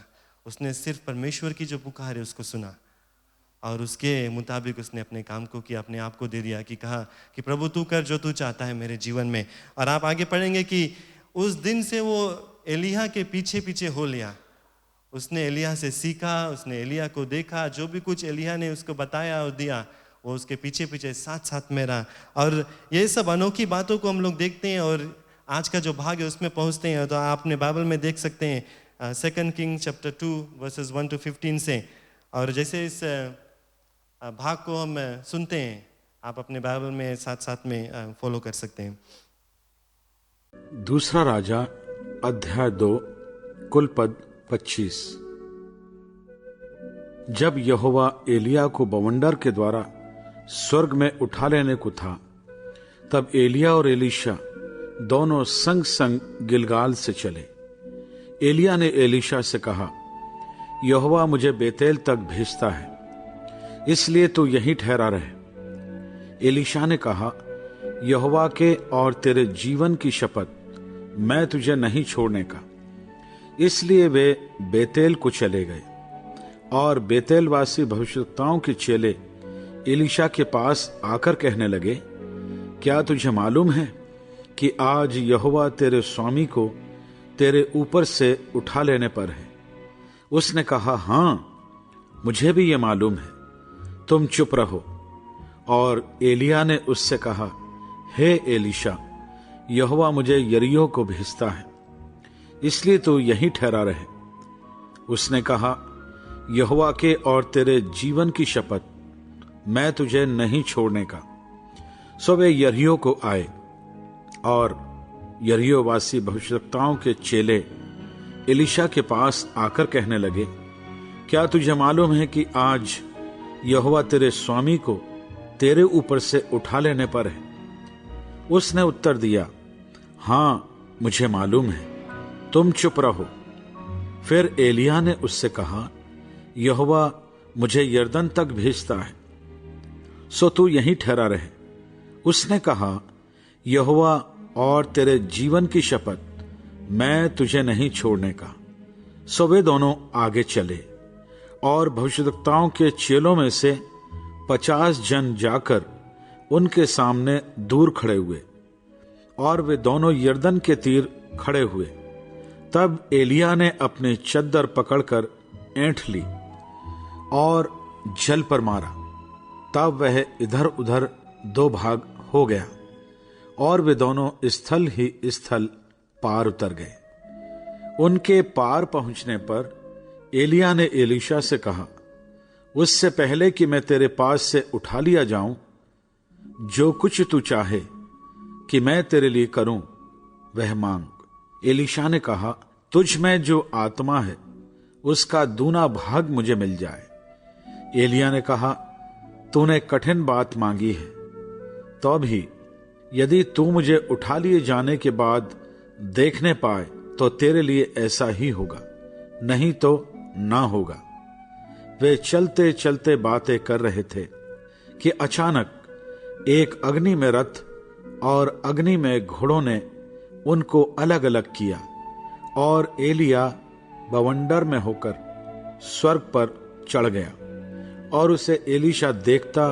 उसने सिर्फ परमेश्वर की जो पुकार है उसको सुना। और उसके मुताबिक उसने अपने काम को किया, अपने आप को दे दिया, कि कहा कि प्रभु तू कर जो तू चाहता है मेरे जीवन में। और आप आगे पढ़ेंगे कि उस दिन से वो एलिय्याह के पीछे पीछे हो लिया। उसने एलिय्याह से सीखा, उसने एलिय्याह को देखा, जो भी कुछ एलिय्याह ने उसको बताया और दिया वो उसके पीछे पीछे साथ साथ में रहा। और ये सब अनोखी बातों को हम लोग देखते हैं और आज का जो भाग है उसमें पहुंचते हैं। तो आपने बाइबल में देख सकते हैं 2 किंग चैप्टर 2 वर्सेस 1 to 15 से। और जैसे इस भाग को हम सुनते हैं, आप अपने बाइबल में साथ साथ में फॉलो कर सकते हैं। दूसरा राजा अध्याय 2 कुल पद 25। जब यहोवा एलिय्याह को बवंडर के द्वारा स्वर्ग में उठा लेने को था, तब एलिय्याह और एलीशा दोनों संग संग गिलगाल से चले। एलिय्याह ने एलीशा से कहा, यहोवा मुझे बेतेल तक भेजता है, इसलिए तू यहीं ठहरा रहे। एलीशा ने कहा, यहोवा के और तेरे जीवन की शपथ, मैं तुझे नहीं छोड़ने का। इसलिए वे बेतेल को चले गए। और बेतेलवासी भविष्यवक्ताओं के चेले एलीशा के पास आकर कहने लगे, क्या तुझे मालूम है कि आज यहोवा तेरे स्वामी को तेरे ऊपर से उठा लेने पर है? उसने कहा, हां, मुझे भी ये मालूम है, तुम चुप रहो। और एलिय्याह ने उससे कहा, हे एलीशा, यहोवा मुझे यरीहो को भेजता है, इसलिए तू यहीं ठहरा रहे। उसने कहा, यहोवा के और तेरे जीवन की शपथ, मैं तुझे नहीं छोड़ने का। सो वे यरीहो को आए। और यरीहो वासी भविष्यवक्ताओं के चेले एलीशा के पास आकर कहने लगे, क्या तुझे मालूम है कि आज यहोवा तेरे स्वामी को तेरे ऊपर से उठा लेने पर है? उसने उत्तर दिया, हां, मुझे मालूम है, तुम चुप रहो। फिर एलिय्याह ने उससे कहा, यहोवा मुझे यरदन तक भेजता है, सो तू यहीं ठहरा रहे। उसने कहा, यहोवा और तेरे जीवन की शपथ, मैं तुझे नहीं छोड़ने का। सो वे दोनों आगे चले। और भविष्यवक्ताओं के चेलों में से 50 जन जाकर उनके सामने दूर खड़े हुए, और वे दोनों यरदन के तीर खड़े हुए। तब एलिय्याह ने अपने चद्दर पकड़कर ऐंठ ली और जल पर मारा। तब वह इधर उधर 2 भाग हो गया, और वे दोनों स्थल ही स्थल पार उतर गए। उनके पार पहुंचने पर एलिय्याह ने एलीशा से कहा, उससे पहले कि मैं तेरे पास से उठा लिया जाऊं, जो कुछ तू चाहे कि मैं तेरे लिए करूं, वह मांग। एलीशा ने कहा, तुझ में जो आत्मा है उसका दूना भाग मुझे मिल जाए। एलिय्याह ने कहा, तूने कठिन बात मांगी है, तो भी यदि तू मुझे उठा लिए जाने के बाद देखने पाए तो तेरे लिए ऐसा ही होगा, नहीं तो ना होगा। वे चलते चलते बातें कर रहे थे कि अचानक एक अग्नि में रथ और अग्नि में घोड़ों ने उनको अलग अलग किया, और एलिय्याह बवंडर में होकर स्वर्ग पर चढ़ गया। और उसे एलीशा देखता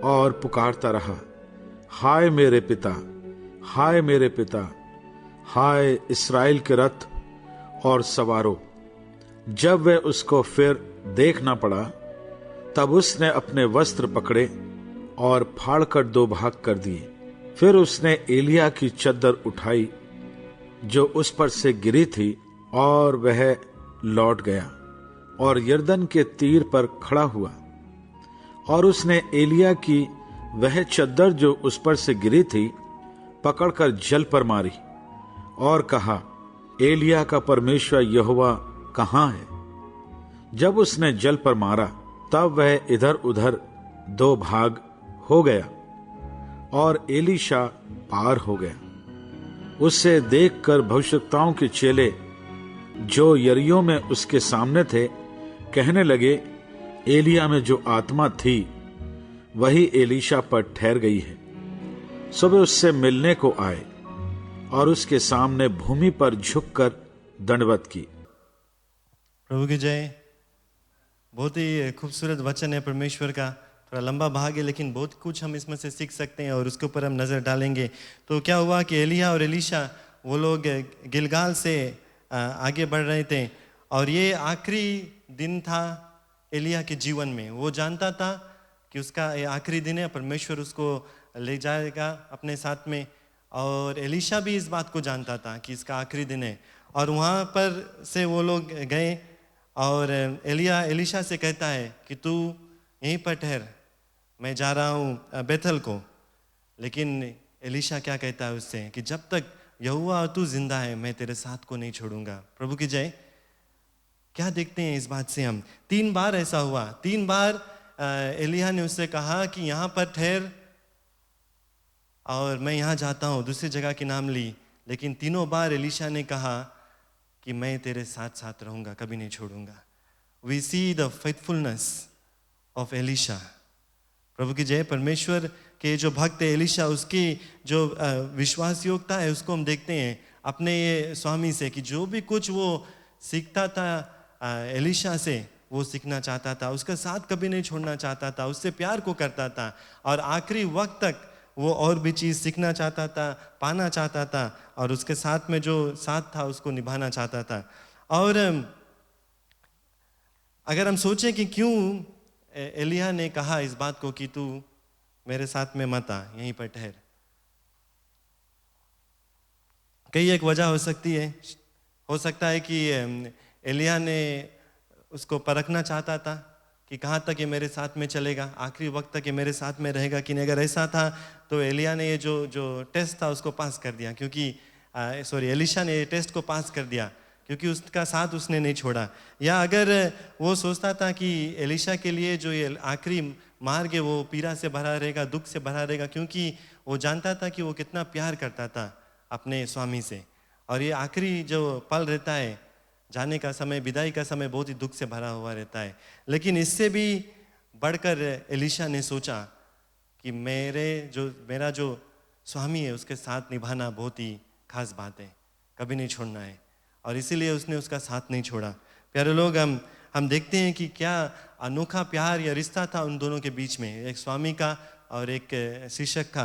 और पुकारता रहा, हाय मेरे पिता, हाय मेरे पिता, हाय इस्राएल के रथ और सवारों। जब वह उसको फिर देख ना पड़ा, तब उसने अपने वस्त्र पकड़े और फाड़कर 2 भाग कर दिए। फिर उसने एलिय्याह की चद्दर उठाई जो उस पर से गिरी थी, और वह लौट गया और यरदन के तीर पर खड़ा हुआ। और उसने एलिय्याह की वह चद्दर जो उस पर से गिरी थी पकड़कर जल पर मारी, और कहा, एलिय्याह का परमेश्वर यहोवा कहां है? जब उसने जल पर मारा, तब वह इधर उधर 2 भाग हो गया, और एलीशा पार हो गया। उससे देखकर भविष्यवक्ताओं के चेले जो यरीहो में उसके सामने थे कहने लगे, एलिय्याह में जो आत्मा थी वही एलीशा पर ठहर गई है। सो वे उससे मिलने को आए और उसके सामने भूमि पर झुककर दंडवत की। प्रभु की जय। बहुत ही खूबसूरत वचन है परमेश्वर का। थोड़ा लंबा भाग है लेकिन बहुत कुछ हम इसमें से सीख सकते हैं और उसके ऊपर हम नज़र डालेंगे। तो क्या हुआ कि एलिया और एलीशा वो लोग गिलगाल से आगे बढ़ रहे थे और ये आखिरी दिन था एलिया के जीवन में। वो जानता था कि उसका ये आखिरी दिन है, परमेश्वर उसको ले जाएगा अपने साथ में। और एलीशा भी इस बात को जानता था कि इसका आखिरी दिन है। और वहाँ पर से वो लोग गए और एलिया एलीशा से कहता है कि तू यहीं पर ठहर, मैं जा रहा हूँ बेथल को। लेकिन एलीशा क्या कहता है उससे कि जब तक यहोवा और तू जिंदा है मैं तेरे साथ को नहीं छोड़ूंगा। प्रभु की जय। क्या देखते हैं इस बात से हम? 3 बार ऐसा हुआ। 3 बार एलिया ने उससे कहा कि यहाँ पर ठहर और मैं यहाँ जाता हूँ, दूसरी जगह की नाम ली। लेकिन तीनों बार एलीशा ने कहा कि मैं तेरे साथ साथ रहूंगा, कभी नहीं छोड़ूंगा। We see the faithfulness of Elisha. प्रभु की जय। परमेश्वर के जो भक्त है एलीशा, उसकी जो विश्वास योग्यता है उसको हम देखते हैं अपने ये स्वामी से कि जो भी कुछ वो सीखता था एलीशा से वो सीखना चाहता था, उसका साथ कभी नहीं छोड़ना चाहता था, उससे प्यार को करता था और आखिरी वक्त तक वो और भी चीज़ सीखना चाहता था, पाना चाहता था और उसके साथ में जो साथ था उसको निभाना चाहता था। और अगर हम सोचें कि क्यों एलिया ने कहा इस बात को कि तू मेरे साथ में मत आ, यहीं पर ठहर, कई एक वजह हो सकती है। हो सकता है कि एलिया ने उसको परखना चाहता था कि कहाँ तक ये मेरे साथ में चलेगा, आखिरी वक्त तक ये मेरे साथ में रहेगा कि नहीं। अगर ऐसा था तो एलिया ने ये जो टेस्ट था उसको पास कर दिया, क्योंकि एलीशा ने ये टेस्ट को पास कर दिया क्योंकि उसका साथ उसने नहीं छोड़ा। या अगर वो सोचता था कि एलीशा के लिए जो ये आखिरी मार्ग है वो पीड़ा से भरा रहेगा, दुख से भरा रहेगा, क्योंकि वो जानता था कि वो कितना प्यार करता था अपने स्वामी से। और ये आखिरी जो पल रहता है, जाने का समय, विदाई का समय बहुत ही दुख से भरा हुआ रहता है। लेकिन इससे भी बढ़कर एलीशा ने सोचा कि मेरा जो स्वामी है उसके साथ निभाना बहुत ही खास बात है, कभी नहीं छोड़ना है। और इसीलिए उसने उसका साथ नहीं छोड़ा। प्यारे लोग, हम देखते हैं कि क्या अनोखा प्यार या रिश्ता था उन दोनों के बीच में, एक स्वामी का और एक शिक्षक का,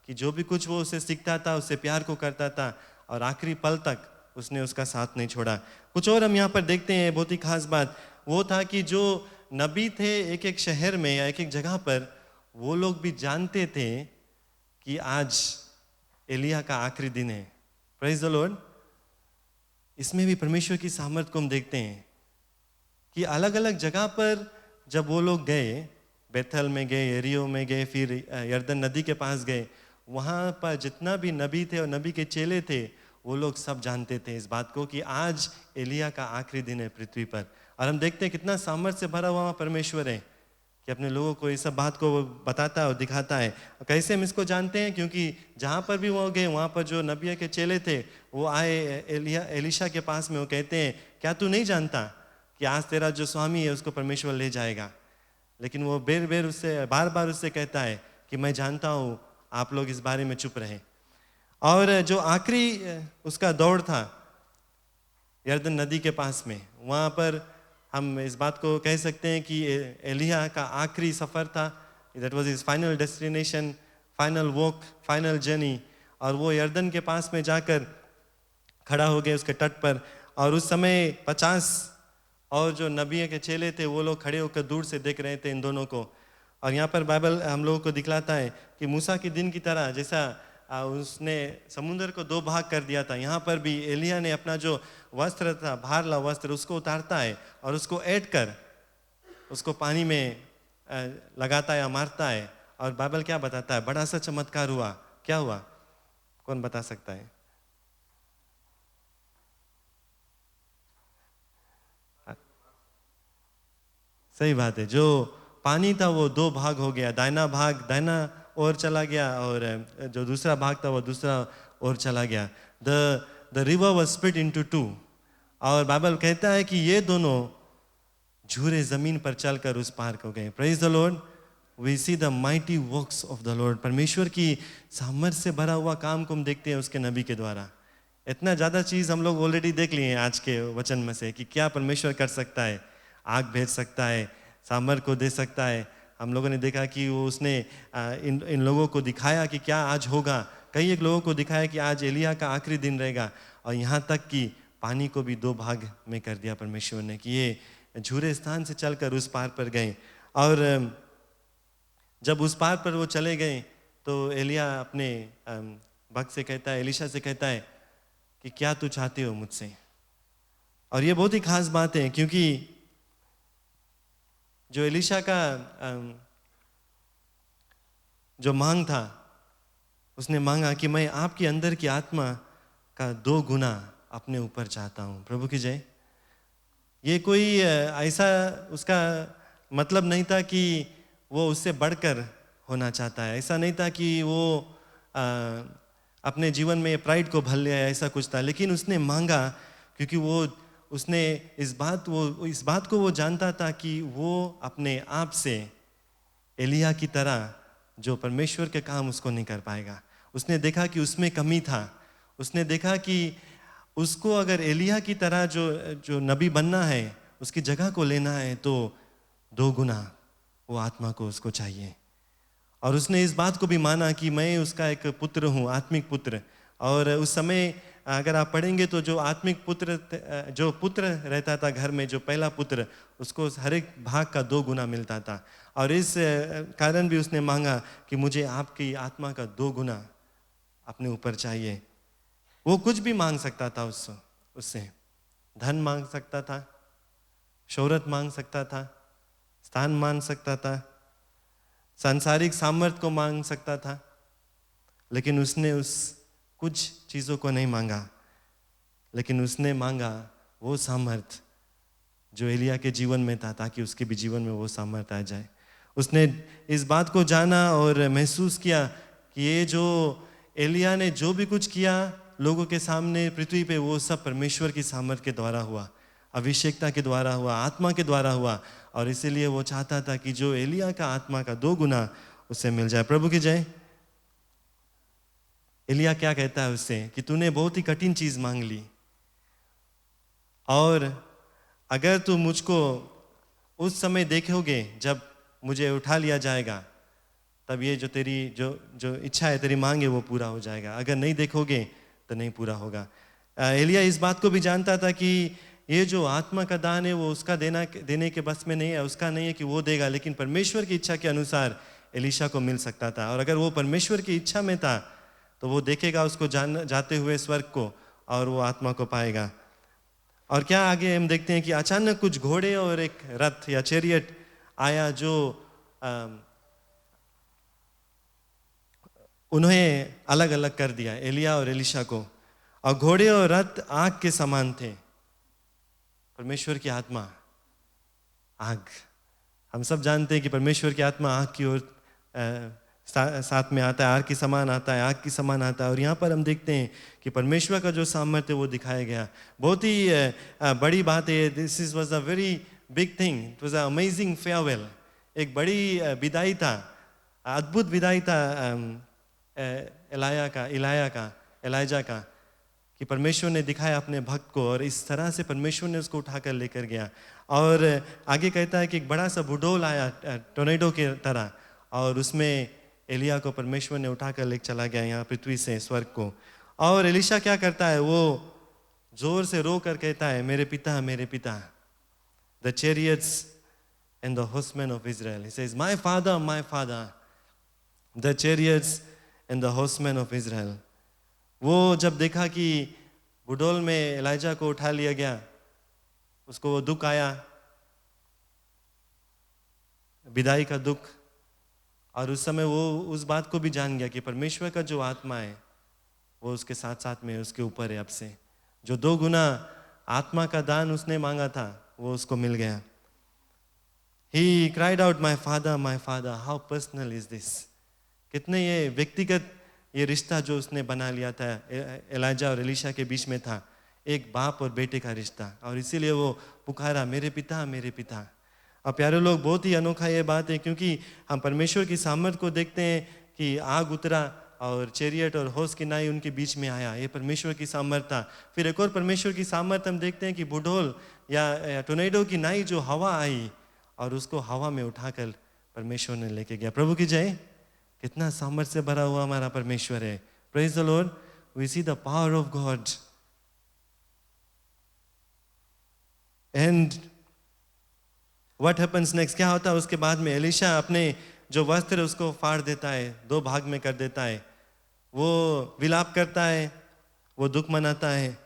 कि जो भी कुछ वो उसे सीखता था उससे प्यार को करता था और आखिरी पल तक उसने उसका साथ नहीं छोड़ा। कुछ और हम यहाँ पर देखते हैं, बहुत ही खास बात वो था कि जो नबी थे एक एक शहर में या एक एक जगह पर, वो लोग भी जानते थे कि आज एलिया का आखिरी दिन है। Praise the Lord. इसमें भी परमेश्वर की सामर्थ को हम देखते हैं कि अलग अलग जगह पर जब वो लोग गए, बेथल में गए, एरियो में गए, फिर यर्दन नदी के पास गए, वहाँ पर जितना भी नबी थे और नबी के चेले थे वो लोग सब जानते थे इस बात को कि आज एलिया का आखिरी दिन है पृथ्वी पर। और हम देखते हैं कितना सामर्थ्य से भरा हुआ परमेश्वर है कि अपने लोगों को इस सब बात को बताता है और दिखाता है। और कैसे हम इसको जानते हैं? क्योंकि जहाँ पर भी वो गए वहाँ पर जो नबी के चेले थे वो आए एलीशा के पास में, वो कहते हैं क्या तू नहीं जानता कि आज तेरा जो स्वामी है उसको परमेश्वर ले जाएगा? लेकिन वो बार बार उससे कहता है कि मैं जानता हूँ, आप लोग इस बारे में चुप रहे। और जो आखिरी उसका दौड़ था यर्दन नदी के पास में, वहाँ पर हम इस बात को कह सकते हैं कि एलिया का आखिरी सफ़र था। That was his final destination, final walk, final journey. और वो यर्दन के पास में जाकर खड़ा हो गए उसके तट पर। और उस समय 50 और जो नबी के चेले थे वो लोग खड़े होकर दूर से देख रहे थे इन दोनों को। और यहाँ पर बाइबल हम लोगों को दिखलाता है कि मूसा के दिन की तरह जैसा उसने समुद्र को 2 भाग कर दिया था, यहाँ पर भी एलिया ने अपना जो वस्त्र था, भारला वस्त्र, उसको उतारता है और उसको ऐड कर उसको पानी में लगाता है या मारता है। और बाइबल क्या बताता है? बड़ा सा चमत्कार हुआ। क्या हुआ? कौन बता सकता है? सही बात है, जो पानी था वो 2 भाग हो गया, दाहिना भाग दाहिना और चला गया और जो दूसरा भाग था वो दूसरा और चला गया। The river was split into 2। और बाइबल कहता है कि ये दोनों झूरे जमीन पर चलकर उस पार हो गए। Praise the Lord. We see the mighty works of the Lord. परमेश्वर की सामर्थ्य से भरा हुआ काम को हम देखते हैं उसके नबी के द्वारा। इतना ज़्यादा चीज़ हम लोग ऑलरेडी देख लिए हैं आज के वचन में से कि क्या परमेश्वर कर सकता है। आग भेज सकता है, सामर को दे सकता है। हम लोगों ने देखा कि वो उसने इन लोगों को दिखाया कि क्या आज होगा। कई एक लोगों को दिखाया कि आज एलिया का आखिरी दिन रहेगा, और यहाँ तक कि पानी को भी 2 भाग में कर दिया परमेश्वर ने, कि ये झूरे स्थान से चलकर उस पार पर गए। और जब उस पार पर वो चले गए तो एलिया अपने भक्त से कहता है, एलीशा से कहता है कि क्या तू चाहते हो मुझसे। और ये बहुत ही खास बात है, क्योंकि जो एलीशा का जो मांग था, उसने मांगा कि मैं आपके अंदर की आत्मा का 2 गुना अपने ऊपर चाहता हूँ। प्रभु की जय। ये कोई ऐसा उसका मतलब नहीं था कि वो उससे बढ़कर होना चाहता है, ऐसा नहीं था कि वो अपने जीवन में प्राइड को भर लिया, ऐसा कुछ था। लेकिन उसने मांगा क्योंकि उसने इस बात को वो जानता था कि वो अपने आप से एलिया की तरह जो परमेश्वर के काम उसको नहीं कर पाएगा। उसने देखा कि उसमें कमी था। उसने देखा कि उसको अगर एलिया की तरह जो नबी बनना है, उसकी जगह को लेना है, तो 2 गुना वो आत्मा को उसको चाहिए। और उसने इस बात को भी माना कि मैं उसका एक पुत्र हूँ, आत्मिक पुत्र। और उस समय अगर आप पढ़ेंगे तो जो आत्मिक पुत्र, जो पुत्र रहता था घर में, जो पहला पुत्र, उसको हर एक भाग का 2 गुना मिलता था। और इस कारण भी उसने मांगा कि मुझे आपकी आत्मा का 2 गुना अपने ऊपर चाहिए। वो कुछ भी मांग सकता था उससे। धन मांग सकता था, शोहरत मांग सकता था, स्थान मांग सकता था, सांसारिक सामर्थ्य को मांग सकता था, लेकिन उसने उस कुछ चीज़ों को नहीं मांगा। लेकिन उसने मांगा वो सामर्थ्य जो एलिया के जीवन में था, ताकि उसके भी जीवन में वो सामर्थ्य आ जाए। उसने इस बात को जाना और महसूस किया कि ये जो एलिया ने जो भी कुछ किया लोगों के सामने पृथ्वी पे, वो सब परमेश्वर की सामर्थ्य के द्वारा हुआ, अभिषेकता के द्वारा हुआ, आत्मा के द्वारा हुआ। और इसीलिए वो चाहता था कि जो एलिया का आत्मा का 2 गुना उसे मिल जाए। प्रभु की जय। एलिया क्या कहता है उससे कि तूने बहुत ही कठिन चीज मांग ली, और अगर तू मुझको उस समय देखोगे जब मुझे उठा लिया जाएगा, तब ये जो तेरी जो इच्छा है, तेरी मांग है, वो पूरा हो जाएगा। अगर नहीं देखोगे तो नहीं पूरा होगा। एलिया इस बात को भी जानता था कि ये जो आत्मा का दान है वो उसका देने के बस में नहीं है, उसका नहीं है कि वो देगा, लेकिन परमेश्वर की इच्छा के अनुसार एलीशा को मिल सकता था। और अगर वो परमेश्वर की इच्छा में था तो वो देखेगा उसको जाते हुए स्वर्ग को, और वो आत्मा को पाएगा। और क्या आगे हम देखते हैं कि अचानक कुछ घोड़े और एक रथ या चैरियट आया, जो उन्हें अलग अलग कर दिया, एलिया और एलीशा को। और घोड़े और रथ आग के समान थे। परमेश्वर की आत्मा आग, हम सब जानते हैं कि परमेश्वर की आत्मा आग की ओर साथ में आता है, आग की समान आता है, आग की समान आता है। और यहाँ पर हम देखते हैं कि परमेश्वर का जो सामर्थ्य वो दिखाया गया। बहुत ही बड़ी बात है। This was a very big thing, it was a amazing farewell. एक बड़ी विदाई था, अद्भुत विदाई था एलाइजा का, कि परमेश्वर ने दिखाया अपने भक्त को, और इस तरह से परमेश्वर ने उसको उठाकर लेकर गया। और आगे कहता है कि एक बड़ा सा बुडोल आया टोर्नेडो के तरह, और उसमें एलिया को परमेश्वर ने उठाकर लेकर चला गया यहाँ पृथ्वी से स्वर्ग को। और एलीशा क्या करता है, वो जोर से रो कर कहता है, मेरे पिता, मेरे पिता, the chariots and the horseman of Israel. He says, my father, the chariots and the horseman of Israel. वो जब देखा कि बुडोल में एलाइजा को उठा लिया गया, उसको वो दुख आया, विदाई का दुख। और उस समय वो उस बात को भी जान गया कि परमेश्वर का जो आत्मा है वो उसके साथ साथ में उसके ऊपर है। अब से जो 2 गुना आत्मा का दान उसने मांगा था वो उसको मिल गया। He cried out, my father, how personal is this? कितने ये व्यक्तिगत ये रिश्ता जो उसने बना लिया था एलाइजा और एलीशा के बीच में था, एक बाप और बेटे का रिश्ता। और इसीलिए वो पुकारा, मेरे पिता, मेरे पिता। अब प्यारे लोग, बहुत ही अनोखा ये बात है, क्योंकि हम परमेश्वर की सामर्थ को देखते हैं कि आग उतरा और चेरियट और होस की नाई उनके बीच में आया। ये परमेश्वर की सामर्थ था। फिर एक और परमेश्वर की सामर्थ हम देखते हैं कि बुढ़ोल या टोर्नेडो की नाई जो हवा आई और उसको हवा में उठाकर परमेश्वर ने लेके गया। प्रभु की जय। कितना सामर्थ से भरा हुआ हमारा परमेश्वर है। Praise the Lord. We see the power of God. And what happens next, क्या होता है उसके बाद में? एलिशा अपने जो वस्त्र उसको फाड़ देता है, 2 भाग में कर देता है। वो विलाप करता है, वो दुख मनाता है,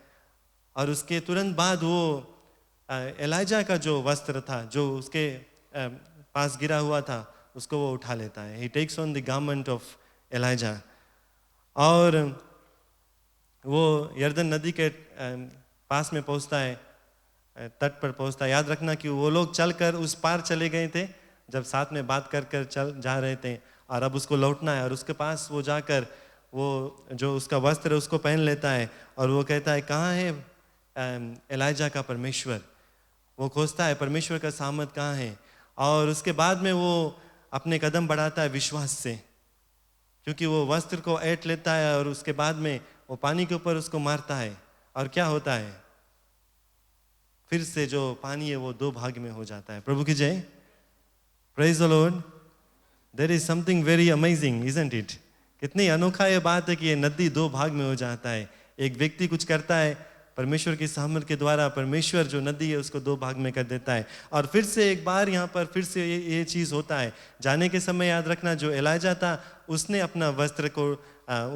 और उसके तुरंत बाद वो एलाइजा का जो वस्त्र था जो उसके पास गिरा हुआ था उसको वो उठा लेता है। He takes on the garment of Elijah, और वो यर्दन नदी के पास में पहुंचता है, तट पर पहुंचता है। याद रखना कि वो लोग चलकर उस पार चले गए थे जब साथ में बात कर कर चल जा रहे थे, और अब उसको लौटना है, और उसके पास वो जाकर वो जो उसका वस्त्र है उसको पहन लेता है, और वो कहता है कहाँ है एलाइजा का परमेश्वर? वो खोजता है परमेश्वर का सामर्थ कहाँ है, और उसके बाद में वो अपने कदम बढ़ाता है विश्वास से, क्योंकि वो वस्त्र को ऐंठ लेता है और उसके बाद में वो पानी के ऊपर उसको मारता है, और क्या होता है? फिर से जो पानी है वो 2 भाग में हो जाता है। प्रभु की जय। Praise the Lord. There is something very amazing, isn't it? कितनी अनोखा ये बात है कि ये नदी 2 भाग में हो जाता है। एक व्यक्ति कुछ करता है, परमेश्वर की सामर्थ के द्वारा परमेश्वर जो नदी है उसको 2 भाग में कर देता है। और फिर से एक बार यहाँ पर फिर से ये चीज़ होता है। जाने के समय याद रखना जो एलाइजा था उसने अपना वस्त्र को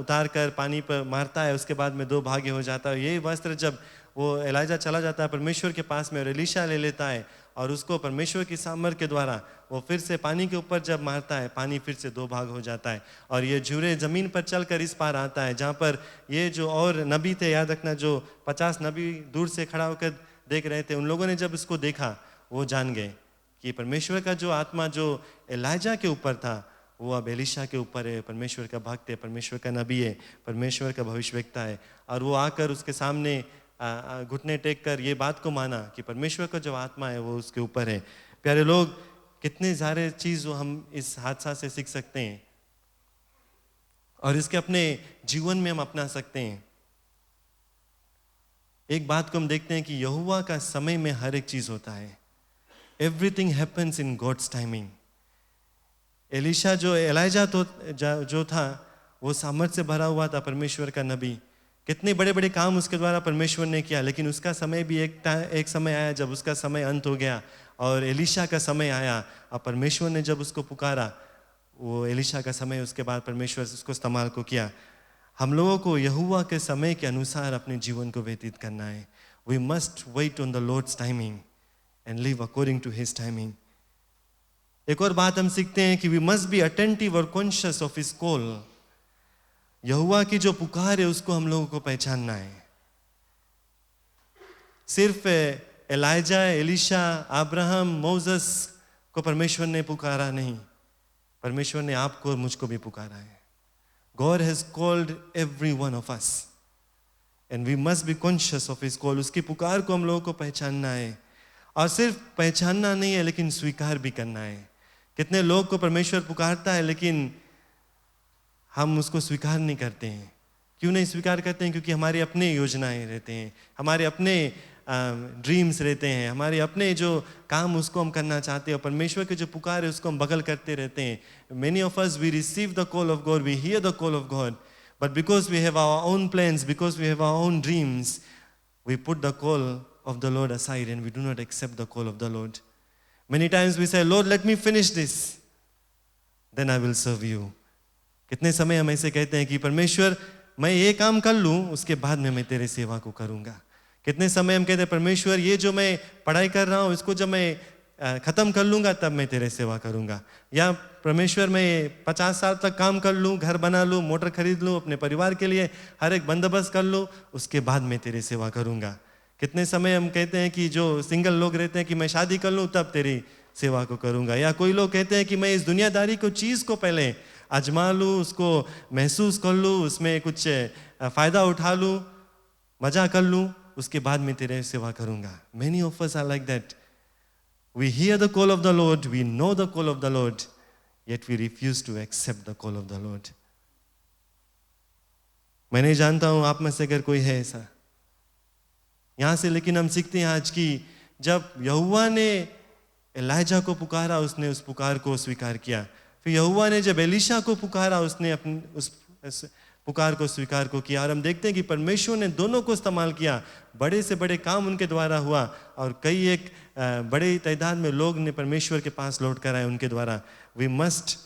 उतार कर पानी पर मारता है, उसके बाद में 2 भाग हो जाता है। यही वस्त्र जब वो एलाइजा चला जाता है परमेश्वर के पास में, और एलीशा ले लेता है और उसको परमेश्वर की सामर्थ के द्वारा वो फिर से पानी के ऊपर जब मारता है, पानी फिर से 2 भाग हो जाता है, और ये झूरे ज़मीन पर चलकर इस पार आता है जहाँ पर ये जो और नबी थे, याद रखना जो 50 नबी दूर से खड़ा होकर देख रहे थे, उन लोगों ने जब इसको देखा वो जान गए कि परमेश्वर का जो आत्मा जो एलाइजा के ऊपर था वो अब एलीशा के ऊपर है। परमेश्वर का भक्त है, परमेश्वर का नबी है, परमेश्वर का भविष्यवक्ता है। और वो आकर उसके सामने घुटने टेक कर ये बात को माना कि परमेश्वर का जो आत्मा है वो उसके ऊपर है। प्यारे लोग, कितने सारे चीज़ हम इस हादसा से सीख सकते हैं और इसके अपने जीवन में हम अपना सकते हैं। एक बात को हम देखते हैं कि यहोवा का समय में हर एक चीज होता है। Everything happens in God's timing. Elisha जो एलाइजा तो जो था वो सामर्थ से भरा हुआ था, परमेश्वर का नबी। कितने बड़े बड़े काम उसके द्वारा परमेश्वर ने किया, लेकिन उसका समय भी एक समय आया जब उसका समय अंत हो गया और एलीशा का समय आया। और परमेश्वर ने जब उसको पुकारा, वो एलीशा का समय, उसके बाद परमेश्वर उसको इस्तेमाल को किया। हम लोगों को यहोवा के समय के अनुसार अपने जीवन को व्यतीत करना है। We must wait on the Lord's timing and live according to his timing. एक और बात हम सीखते हैं कि वी मस्ट बी अटेंटिव और कॉन्शियस ऑफ हिज कॉल। यहोवा की जो पुकार है उसको हम लोगों को पहचानना है। सिर्फ एलाइजा, एलीशा, अब्राहम, मोसेस को परमेश्वर ने पुकारा नहीं, परमेश्वर ने आपको और मुझको भी पुकारा है। God has called every one of us and we must be conscious of his call। उसकी पुकार को हम लोगों को पहचानना है, और सिर्फ पहचानना नहीं है लेकिन स्वीकार भी करना है। कितने लोग को परमेश्वर पुकारता है लेकिन हम उसको स्वीकार नहीं करते हैं। क्यों नहीं स्वीकार करते हैं? क्योंकि हमारे अपने योजनाएं रहते हैं, हमारे अपने ड्रीम्स रहते हैं, हमारे अपने जो काम उसको हम करना चाहते हैं, और परमेश्वर के जो पुकार है उसको हम बगल करते रहते हैं। Many of us, we receive the call of God, we hear the call of God, but because we have our own plans, because we have our own dreams, we put the call of the Lord aside and we do not accept the call of the Lord. Many times we say, Lord, let me finish this, then I will serve you. कितने समय हम ऐसे कहते हैं कि परमेश्वर मैं ये काम कर लूँ उसके बाद में मैं तेरे सेवा को करूँगा। कितने समय हम कहते हैं परमेश्वर ये जो मैं पढ़ाई कर रहा हूँ इसको जब मैं ख़त्म कर लूँगा तब मैं तेरे सेवा करूँगा। या परमेश्वर मैं 50 साल तक काम कर लूँ, घर बना लूँ, मोटर खरीद लूँ, अपने परिवार के लिए हर एक बंदोबस्त कर लूँ, उसके बाद मैं तेरी सेवा करूँगा। कितने समय हम कहते हैं कि जो सिंगल लोग रहते हैं कि मैं शादी कर लूँ तब तेरी सेवा को करूँगा। या कोई लोग कहते हैं कि मैं इस दुनियादारी को चीज़ को पहले आजमा लूँ, उसको महसूस कर लूँ, उसमें कुछ फ़ायदा उठा लूँ, मज़ा कर लूँ, उसके बाद मैं तेरे सेवा करूँगा। Many of us are like that. We hear the call of the Lord, we know the call of the Lord, yet we refuse to accept the call of the Lord. मैं नहीं जानता हूं आप में से अगर कोई है ऐसा यहां से, लेकिन हम सीखते हैं आज की जब यहोवा ने एलाइजा को पुकारा उसने उस पुकार को स्वीकार किया। फिर यहोवा ने जब एलीशा को पुकारा उसने अपने उस पुकार को स्वीकार को किया। और हम देखते हैं कि परमेश्वर ने दोनों को इस्तेमाल किया। बड़े से बड़े काम उनके द्वारा हुआ और कई एक बड़े तादाद में लोग ने परमेश्वर के पास लौट कर आए उनके द्वारा। We must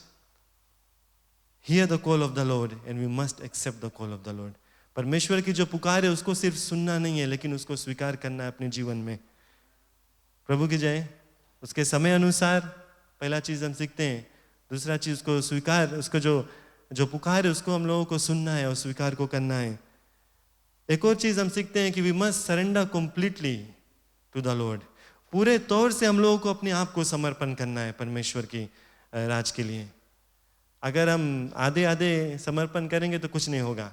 hear the call of the Lord and we must accept the call of the Lord. परमेश्वर की जो पुकार है उसको सिर्फ सुनना नहीं है लेकिन उसको स्वीकार करना है अपने जीवन में। प्रभु की जय। उसके समय अनुसार पहला चीज हम सीखते हैं। दूसरा चीज उसको स्वीकार, उसको जो पुकार है उसको हम लोगों को सुनना है और स्वीकार को करना है। एक और चीज हम सीखते हैं कि we must surrender completely to the Lord. पूरे तौर से हम लोगों को अपने आप को समर्पण करना है परमेश्वर की राज के लिए। अगर हम आधे आधे समर्पण करेंगे तो कुछ नहीं होगा,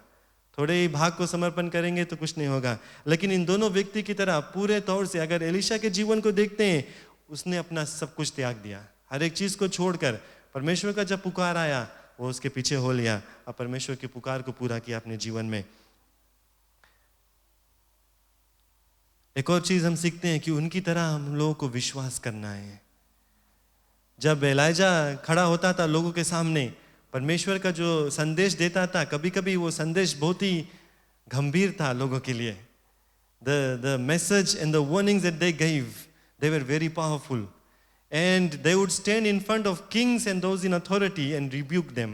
थोड़े ही भाग को समर्पण करेंगे तो कुछ नहीं होगा। लेकिन इन दोनों व्यक्ति की तरह पूरे तौर से, अगर एलीशा के जीवन को देखते हैं, उसने अपना सब कुछ त्याग दिया, हर एक चीज को छोड़कर परमेश्वर का जब पुकार आया वो उसके पीछे हो लिया और परमेश्वर की पुकार को पूरा किया अपने जीवन में। एक और चीज हम सीखते हैं कि उनकी तरह हम लोगों को विश्वास करना है। जब एलाइजा खड़ा होता था लोगों के सामने, परमेश्वर का जो संदेश देता था, कभी कभी वो संदेश बहुत ही गंभीर था लोगों के लिए। The message and the warnings that they gave, they were very powerful. And they would stand in front of kings and those in authority and rebuke them.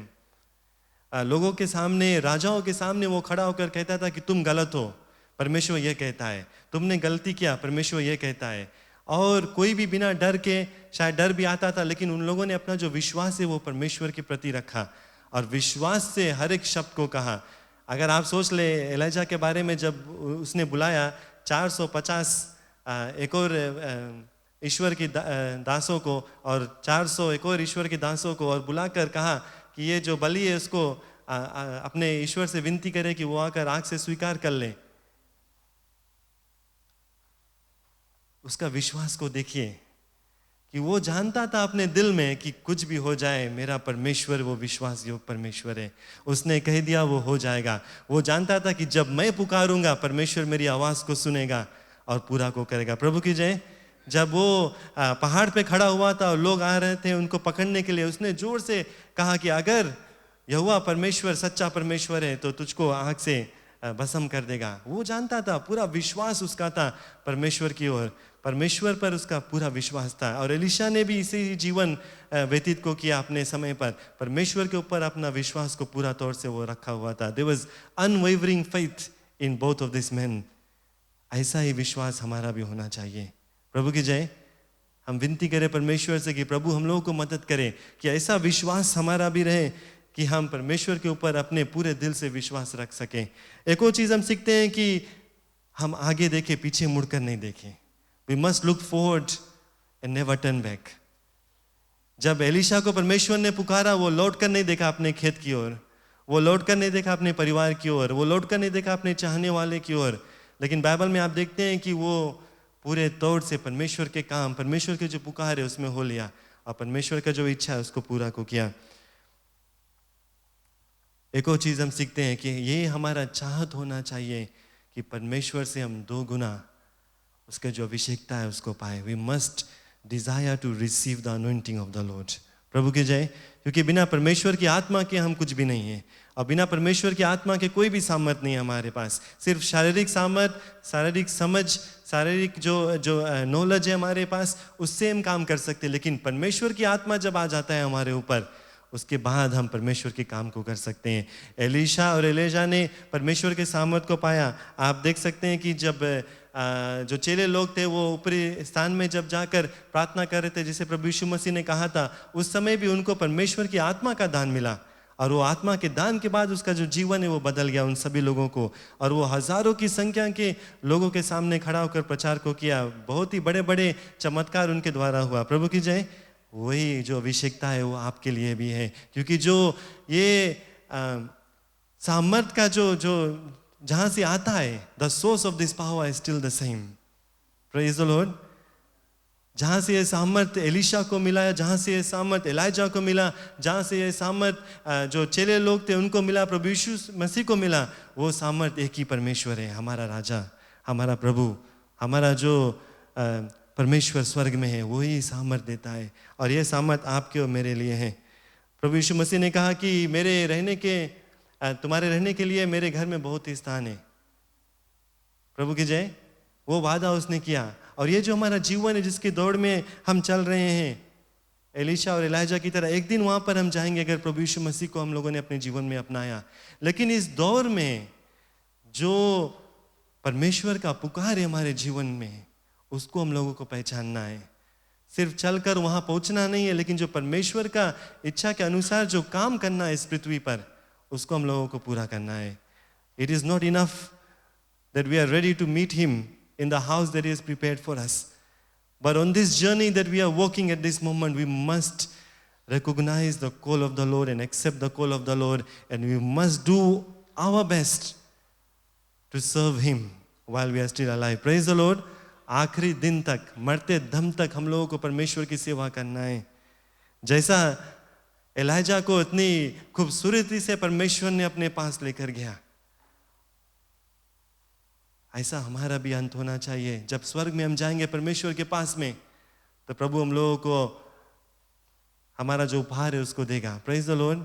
लोगों के सामने, राजाओं के सामने वो खड़ा होकर कहता था कि तुम गलत हो, परमेश्वर ये कहता है, तुमने गलती किया, परमेश्वर ये कहता है। और कोई भी बिना डर के, शायद डर भी आता था, लेकिन उन लोगों ने अपना जो विश्वास है वो परमेश्वर के प्रति रखा और विश्वास से हर एक शब्द को कहा। अगर आप सोच ले एलाइजा के बारे में, जब उसने बुलाया 450 एक और ईश्वर की दासों को और 400 एक और ईश्वर के दासों को, और बुलाकर कहा कि ये जो बलि है उसको अपने ईश्वर से विनती करे कि वो आकर आग से स्वीकार कर ले। उसका विश्वास को देखिए कि वो जानता था अपने दिल में कि कुछ भी हो जाए मेरा परमेश्वर वो विश्वास योग परमेश्वर है, उसने कह दिया वो हो जाएगा। वो जानता था कि जब मैं पुकारूंगा परमेश्वर मेरी आवाज को सुनेगा और पूरा को करेगा। प्रभु की जय। जब वो पहाड़ पे खड़ा हुआ था और लोग आ रहे थे उनको पकड़ने के लिए, उसने जोर से कहा कि अगर यहोवा परमेश्वर सच्चा परमेश्वर है तो तुझको आग से भस्म कर देगा। वो जानता था, पूरा विश्वास उसका था परमेश्वर की ओर, परमेश्वर पर उसका पूरा विश्वास था। और एलीशा ने भी इसी जीवन व्यतीत को किया अपने समय पर, परमेश्वर के ऊपर अपना विश्वास को पूरा तौर से वो रखा हुआ था। There was unwavering faith in both of this man. ऐसा ही विश्वास हमारा भी होना चाहिए। प्रभु की जय। हम विनती करें परमेश्वर से कि प्रभु हम लोगों को मदद करे कि ऐसा विश्वास हमारा भी रहे कि हम परमेश्वर के ऊपर अपने पूरे दिल से विश्वास रख सकें। एक और चीज हम सीखते हैं कि हम आगे देखें, पीछे मुड़कर नहीं देखें। We must look forward and never turn back. जब एलीशा को परमेश्वर ने पुकारा, वो लौट कर नहीं देखा अपने खेत की ओर, वो लौट कर नहीं देखा अपने परिवार की ओर, वो लौट कर नहीं देखा अपने चाहने वाले की ओर। लेकिन बाइबल में आप देखते हैं कि वो पूरे तौर से परमेश्वर के काम, परमेश्वर के जो पुकार है उसमें हो लिया और परमेश्वर का जो इच्छा है उसको पूरा को किया। एक और चीज हम सीखते हैं कि ये हमारा चाहत होना चाहिए कि परमेश्वर से हम 2 गुना उसका जो अभिषेकता है उसको पाए। We must desire to receive the anointing of the lord. प्रभु की जय। क्योंकि बिना परमेश्वर की आत्मा के हम कुछ भी नहीं है और बिना परमेश्वर की आत्मा के कोई भी सामर्थ नहीं है हमारे पास। सिर्फ शारीरिक सामर्थ, शारीरिक समझ, शारीरिक जो नॉलेज है हमारे पास, उससे हम काम कर सकते हैं। लेकिन परमेश्वर की आत्मा जब आ जाता है हमारे ऊपर, उसके बाद हम परमेश्वर के काम को कर सकते हैं। एलीशा और एलीजा ने परमेश्वर के सामर्थ को पाया। आप देख सकते हैं कि जब जो चेले लोग थे वो ऊपरी स्थान में जब जाकर प्रार्थना कर रहे थे, जिसे प्रभु यीशु मसीह ने कहा था, उस समय भी उनको परमेश्वर की आत्मा का दान मिला और वो आत्मा के दान के बाद उसका जो जीवन है वो बदल गया उन सभी लोगों को, और वो हजारों की संख्या के लोगों के सामने खड़ा होकर प्रचार को किया। बहुत ही बड़े बड़े चमत्कार उनके द्वारा हुआ। प्रभु की जय। वही जो अभिषेकता है वो आपके लिए भी है, क्योंकि जो ये सामर्थ का जो जहां से आता है, the source of this power is still the same. Praise the Lord. जहाँ से ये सामर्थ एलिशा को मिला, जहाँ से ये सामर्थ एलाइजा को मिला, जहाँ से ये सामर्थ जो चेले लोग थे उनको मिला, प्रभु यीशु मसीह को मिला, वो सामर्थ एक ही परमेश्वर है, हमारा राजा, हमारा प्रभु, हमारा जो परमेश्वर स्वर्ग में है, वही सामर्थ देता है। और ये सामर्थ आपके और मेरे लिए है। प्रभु यीशु मसीह ने कहा कि तुम्हारे रहने के लिए मेरे घर में बहुत ही स्थान है। प्रभु की जय। वो वादा उसने किया। और ये जो हमारा जीवन है जिसकी दौड़ में हम चल रहे हैं, एलिशा और एलाइजा की तरह एक दिन वहां पर हम जाएंगे अगर प्रभु यीशु मसीह को हम लोगों ने अपने जीवन में अपनाया। लेकिन इस दौर में जो परमेश्वर का पुकार है हमारे जीवन में, उसको हम लोगों को पहचानना है। सिर्फ चलकर वहां पहुंचना नहीं है, लेकिन जो परमेश्वर का इच्छा के अनुसार जो काम करना है इस पृथ्वी पर, उसको हम लोगों को पूरा करना है। It is not enough that we are ready to meet him in the house that he has prepared for us. But on this journey that we are walking at this moment, we must recognize the call of the Lord and accept the call of the Lord, and we must do our best to serve him while we are still alive. Praise the Lord. आखिरी दिन तक, मरते दम तक हम लोगों को परमेश्वर की सेवा करना है। जैसा एलाइजा को इतनी खूबसूरती से परमेश्वर ने अपने पास लेकर गया, ऐसा हमारा भी अंत होना चाहिए। जब स्वर्ग में हम जाएंगे परमेश्वर के पास में, तो प्रभु हम लोगों को हमारा जो उपहार है उसको देगा। Praise the Lord.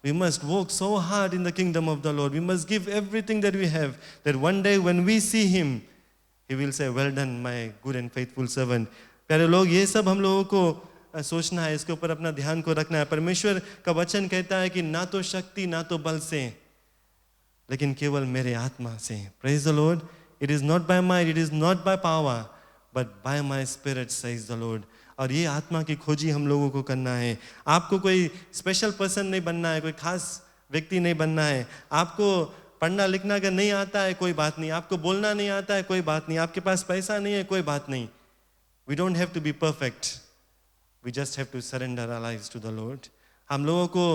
We must work so hard in the kingdom of the Lord. We must give everything that we have, that one day when we see him, he will say, well done, my good and faithful servant. प्यारे लोग, ये सब हम लोगों को सोचना है, इसके ऊपर अपना ध्यान को रखना है। परमेश्वर का वचन कहता है कि ना तो शक्ति ना तो बल से, लेकिन केवल मेरे आत्मा से। Praise the Lord. It is not by might, it is not by power, but by my spirit, says the Lord. और ये आत्मा की खोजी हम लोगों को करना है। आपको कोई स्पेशल पर्सन नहीं बनना है, कोई खास व्यक्ति नहीं बनना है। आपको पढ़ना लिखना अगर नहीं आता है कोई बात नहीं, आपको बोलना नहीं आता है कोई बात नहीं, आपके पास पैसा नहीं है कोई बात नहीं। We don't have to be perfect. We just have to surrender our lives to the Lord. हम लोगों को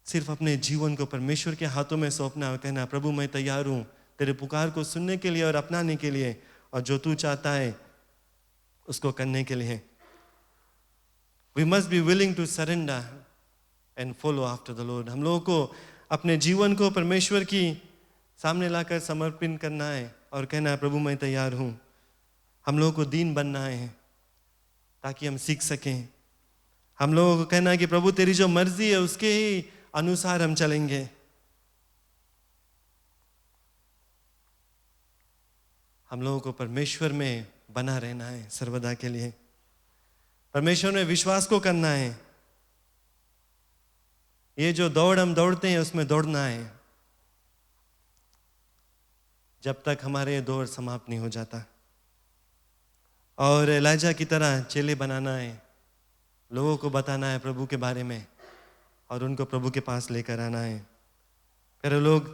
सिर्फ अपने जीवन को परमेश्वर के हाथों में सौंपना है, कहना प्रभु मैं तैयार हूँ तेरे पुकार को सुनने के लिए और अपनाने के लिए, और जो तू चाहता है उसको करने के लिए। We must be willing to surrender and follow after the Lord. हम लोगों को अपने जीवन को परमेश्वर की सामने लाकर समर्पित करना है और कहना है प्रभु मैं तैयार हूँ। हम लोगों को दीन बनना है ताकि हम सीख सकें। हम लोगों को कहना है कि प्रभु तेरी जो मर्जी है उसके ही अनुसार हम चलेंगे। हम लोगों को परमेश्वर में बना रहना है सर्वदा के लिए। परमेश्वर में विश्वास को करना है। ये जो दौड़ हम दौड़ते हैं उसमें दौड़ना है जब तक हमारे दौड़ समाप्त नहीं हो जाता। और एलाइजा की तरह चेले बनाना है, लोगों को बताना है प्रभु के बारे में और उनको प्रभु के पास लेकर आना है। प्यारे लोग,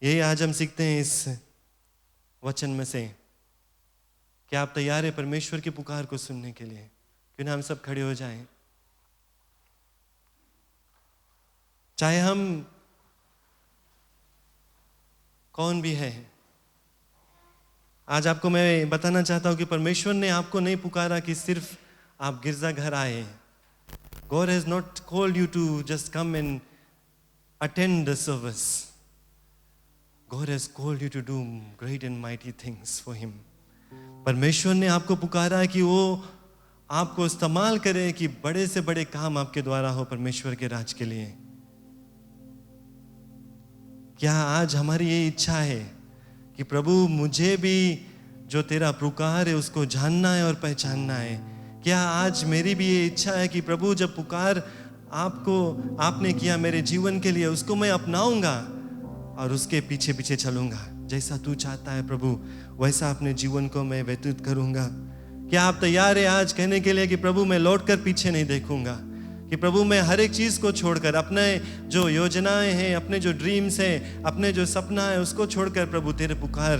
यही आज हम सीखते हैं इस वचन में से। क्या आप तैयार हैं परमेश्वर की पुकार को सुनने के लिए? क्यों ना हम सब खड़े हो जाएं। चाहे हम कौन भी है, आज आपको मैं बताना चाहता हूं कि परमेश्वर ने आपको नहीं पुकारा कि सिर्फ आप गिरजा घर आए। God has not called you to just come and attend the service. God has called you to do great and mighty things for him. परमेश्वर ने आपको पुकारा है कि वो आपको इस्तेमाल करे कि बड़े से बड़े काम आपके द्वारा हो परमेश्वर के राज के लिए। क्या आज हमारी ये इच्छा है कि प्रभु मुझे भी जो तेरा पुकार है उसको जानना है और पहचानना है? क्या आज मेरी भी ये इच्छा है कि प्रभु जब पुकार आपने किया मेरे जीवन के लिए, उसको मैं अपनाऊंगा और उसके पीछे पीछे चलूंगा। जैसा तू चाहता है प्रभु वैसा अपने जीवन को मैं व्यतीत करूंगा। क्या आप तैयार है आज कहने के लिए कि प्रभु मैं लौट कर पीछे नहीं देखूंगा, कि प्रभु मैं हर एक चीज को छोड़कर, अपने जो योजनाएं हैं, अपने जो ड्रीम्स हैं, अपने जो सपना है उसको छोड़कर प्रभु तेरे पुकार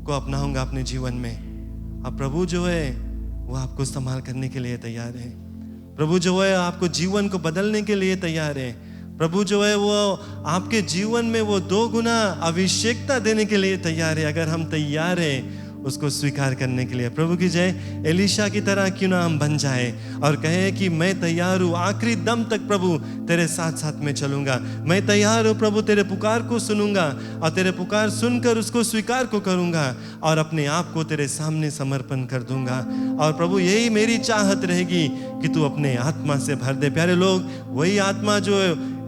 को अपनाऊंगा अपने जीवन में। अब प्रभु जो है वो आपको इस्तेमाल करने के लिए तैयार है। प्रभु जो है आपको जीवन को बदलने के लिए तैयार है। प्रभु जो है वो आपके जीवन में वो 2 गुना अभिषेकता देने के लिए तैयार है। अगर हम तैयार हैं उसको स्वीकार करने के लिए। प्रभु की जय। एलीशा की तरह क्यों ना हम बन जाए और कहें कि मैं तैयार हूँ, आखिरी दम तक प्रभु तेरे साथ साथ में चलूंगा। मैं तैयार हूँ प्रभु, तेरे पुकार को सुनूंगा और तेरे पुकार सुनकर उसको स्वीकार को करूंगा और अपने आप को तेरे सामने समर्पण कर दूंगा। और प्रभु यही मेरी चाहत रहेगी कि तू अपने आत्मा से भर दे। प्यारे लोग, वही आत्मा जो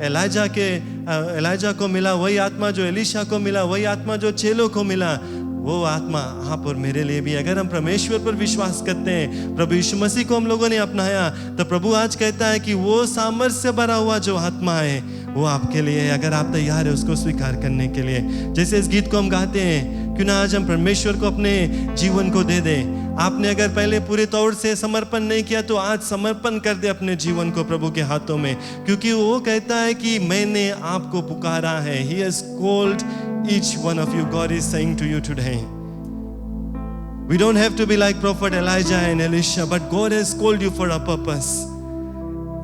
एलाइजा को मिला, वही आत्मा जो एलीशा को मिला, वही आत्मा जो चेलों को मिला, वो आत्मा आप और मेरे लिए भी। अगर हम परमेश्वर पर विश्वास करते हैं, प्रभु यीशु मसीह को हम लोगों ने अपनाया, तो प्रभु आज कहता है कि वो सामर्थ्य से भरा हुआ जो आत्मा है वो आपके लिए है, अगर आप तैयार है उसको स्वीकार करने के लिए। जैसे इस गीत को हम गाते हैं, क्यों ना आज हम परमेश्वर को अपने जीवन को दे दें। आपने अगर पहले पूरे तौर से समर्पण नहीं किया तो आज समर्पण कर दे अपने जीवन को प्रभु के हाथों में, क्योंकि वो कहता है कि मैंने आपको पुकारा है। He has called each one of you. God is saying to you today, we don't have to be like Prophet Elijah and Elisha, but God has called you for a purpose.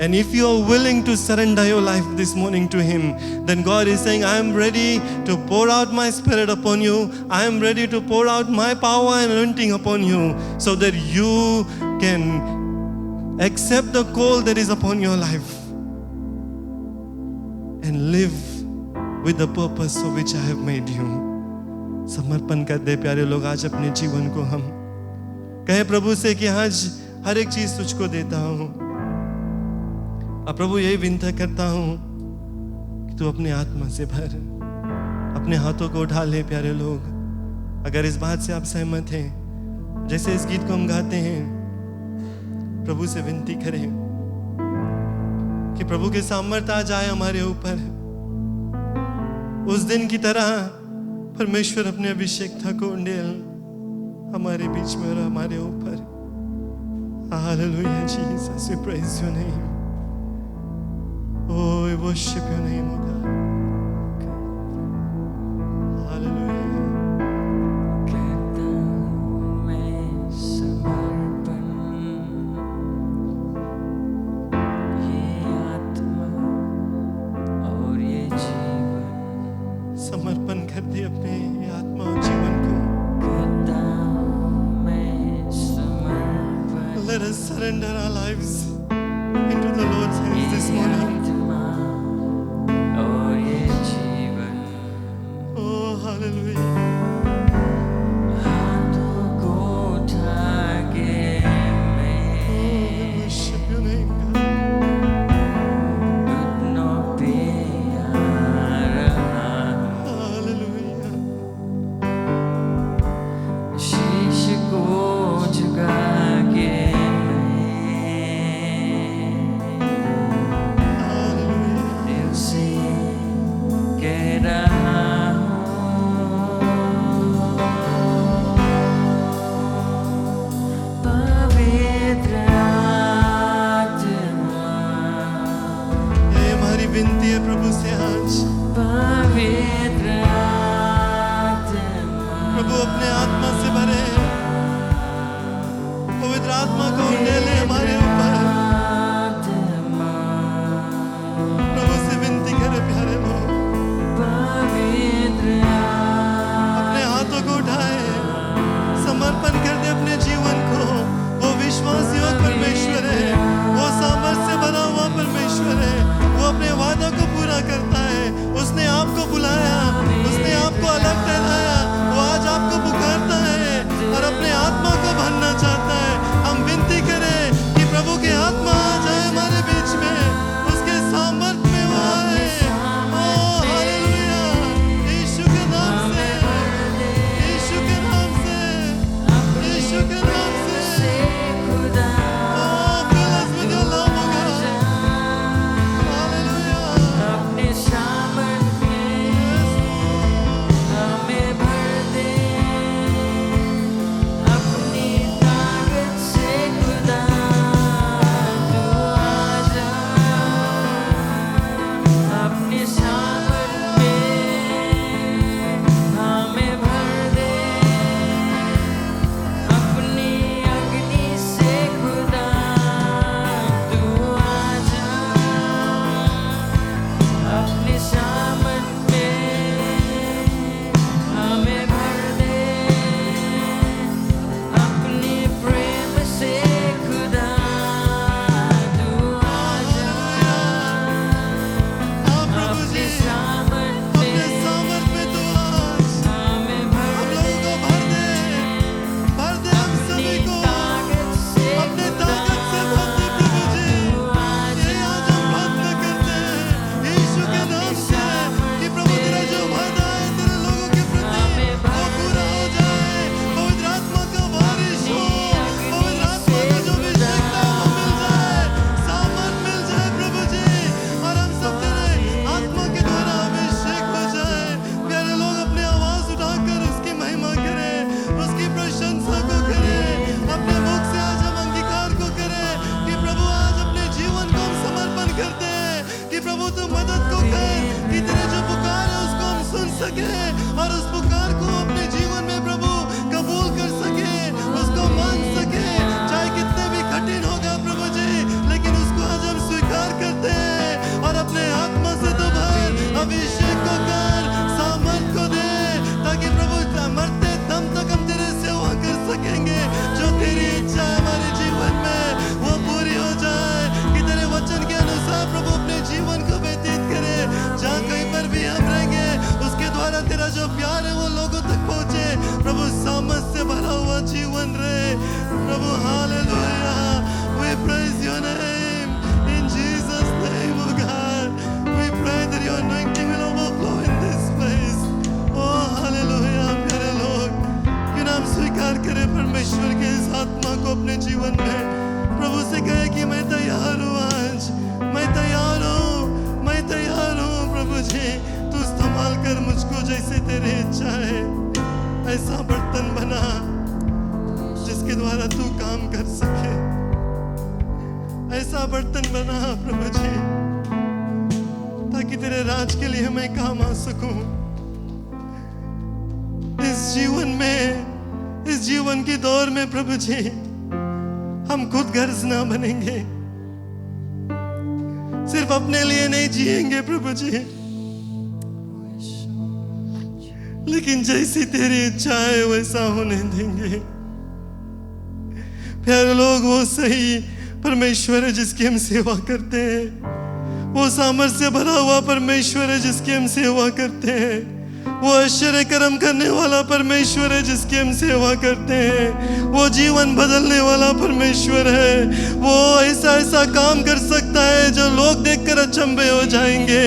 And if you are willing to surrender your life this morning to Him, then God is saying, I am ready to pour out my Spirit upon you. I am ready to pour out my power and anointing upon you, so that you can accept the call that is upon your life and live with the purpose for which I have made you. समर्पण कर दे प्यारे लोग आज अपने जीवन को। हम कहे प्रभु से कि आज हर एक चीज तुझको देता हूँ। अब प्रभु यही विनती करता हूँ कि तू अपने आत्मा से भर, अपने हाथों को उठा ले। प्यारे लोग, अगर इस बात से आप सहमत हैं, जैसे इस गीत को हम गाते हैं, प्रभु से विनती करें कि प्रभु के सामर्थ्य आ जाए हमारे ऊपर। उस दिन की तरह परमेश्वर अपने अभिषेकता को उंडेल हमारे बीच में और हमारे ऊपर। Hallelujah, Jesus, we praise your name. Oh, we worship your name, oh God. Hallelujah. कहता हूँ मैं समर्पण, ये आत्मा और ये जीवन। समर्पण कर दे अपने ये आत्मा और जीवन को। कहता हूँ मैं समर्पण, Let us surrender our lives into the Lord's hands this ये morning. आत्मा और ये जीवन। Oh, hallelujah. हाथों को उठा के मैं Worship your name, God. घुटनों पे आ रहा हूँ। Hallelujah. शीश को झुका के मैं सके और उस पुकार को अपने जीवन में प्रभु कबूल कर सके, उसको मान सके, चाहे कितने भी कठिन होगा प्रभु जी, लेकिन उसको आज हम स्वीकार करते हैं और अपने आत्मा से तो भर, अभिषेक को कर, सामर्थ को दे, ताकि प्रभु मरते दम तक हम तेरे सेवा कर सकेंगे। जो तेरी इच्छा है हमारे जीवन में वो पूरी हो जाए, कि तेरे वचन के अनुसार प्रभु अपने जीवन को व्यतीत करे। जहाँ कहीं पर भी हम रहेंगे उसके द्वारा तेरा जो प्यार है वो लोगों तक पहुंचे। प्रभु सामर्थ से भरा हुआ जीवन रहे प्रभु। Hallelujah, we praise your name in Jesus name, oh God. We pray that your anointing will overflow in this place. Oh hallelujah, प्यारे लोग, क्यों ना हम स्वीकार करें परमेश्वर के इस आत्मा को अपने जीवन में। प्रभु से कहे कि मैं तैयार हूँ, आज मैं तैयार हूँ, मैं तैयार हूँ प्रभु जी, तू इस्तेमाल कर मुझको जैसे तेरी इच्छा है। ऐसा बर्तन बना जिसके द्वारा तू काम कर सके, ऐसा बर्तन बना प्रभु जी, ताकि तेरे राज के लिए मैं काम आ सकूं। इस जीवन में, इस जीवन की दौर में प्रभु जी, हम खुद गर्ज ना बनेंगे, सिर्फ अपने लिए नहीं जिएंगे प्रभु जी, लेकिन जैसी तेरी इच्छा है वैसा होने देंगे। प्यारे लोग, वो सही परमेश्वर है जिसकी हम सेवा करते हैं, वो सामर्थ्य से भरा हुआ परमेश्वर है जिसकी हम सेवा करते हैं, वो आश्चर्य कर्म करने वाला परमेश्वर है जिसकी हम सेवा करते हैं, वो जीवन बदलने वाला परमेश्वर है। वो ऐसा ऐसा काम कर सकता है जो लोग देखकर अचंभे हो जाएंगे।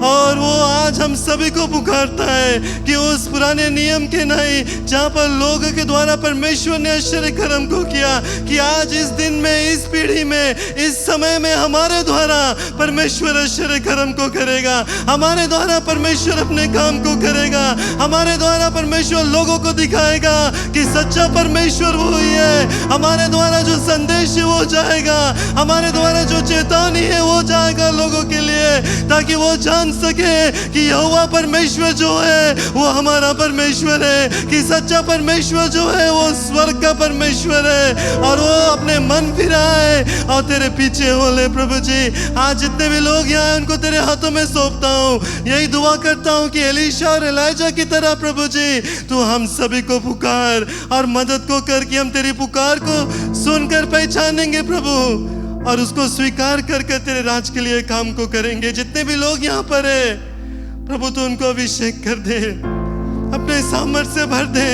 और वो आज हम सभी को पुकारता है कि उस पुराने नियम के नहीं, जहाँ पर लोगों के द्वारा परमेश्वर ने आश्चर्य कर्म को किया, कि आज इस दिन में, इस पीढ़ी में, इस समय में हमारे द्वारा परमेश्वर आश्चर्य कर्म को करेगा, हमारे द्वारा परमेश्वर अपने काम को करेगा, हमारे द्वारा परमेश्वर लोगों को दिखाएगा कि सच्चा परमेश्वर वो ही है। हमारे द्वारा जो संदेश है वो जाएगा, हमारे द्वारा जो चेतावनी है वो जाएगा लोगों के लिए, ताकि वो जान सके कि यहोवा परमेश्वर जो है वो हमारा परमेश्वर है, कि सच्चा परमेश्वर जो है वो स्वर्ग का परमेश्वर है, और वो अपने मन फिराए और तेरे पीछे हो ले प्रभु जी। आज जितने भी लोग यहाँ उनको तेरे हाथों में सौंपता हूँ, यही दुआ करता हूँ कि एलीशा और एलाइजा की तरह प्रभु जी तू हम सभी को पुकार और मदद को कर, कि हम तेरी पुकार को सुनकर पहचानेंगे प्रभु, और उसको स्वीकार करके तेरे राज के लिए काम को करेंगे। जितने भी लोग यहाँ पर है प्रभु, तू उनको अभिषेक कर दे, अपने सामर्थ्य से भर दे,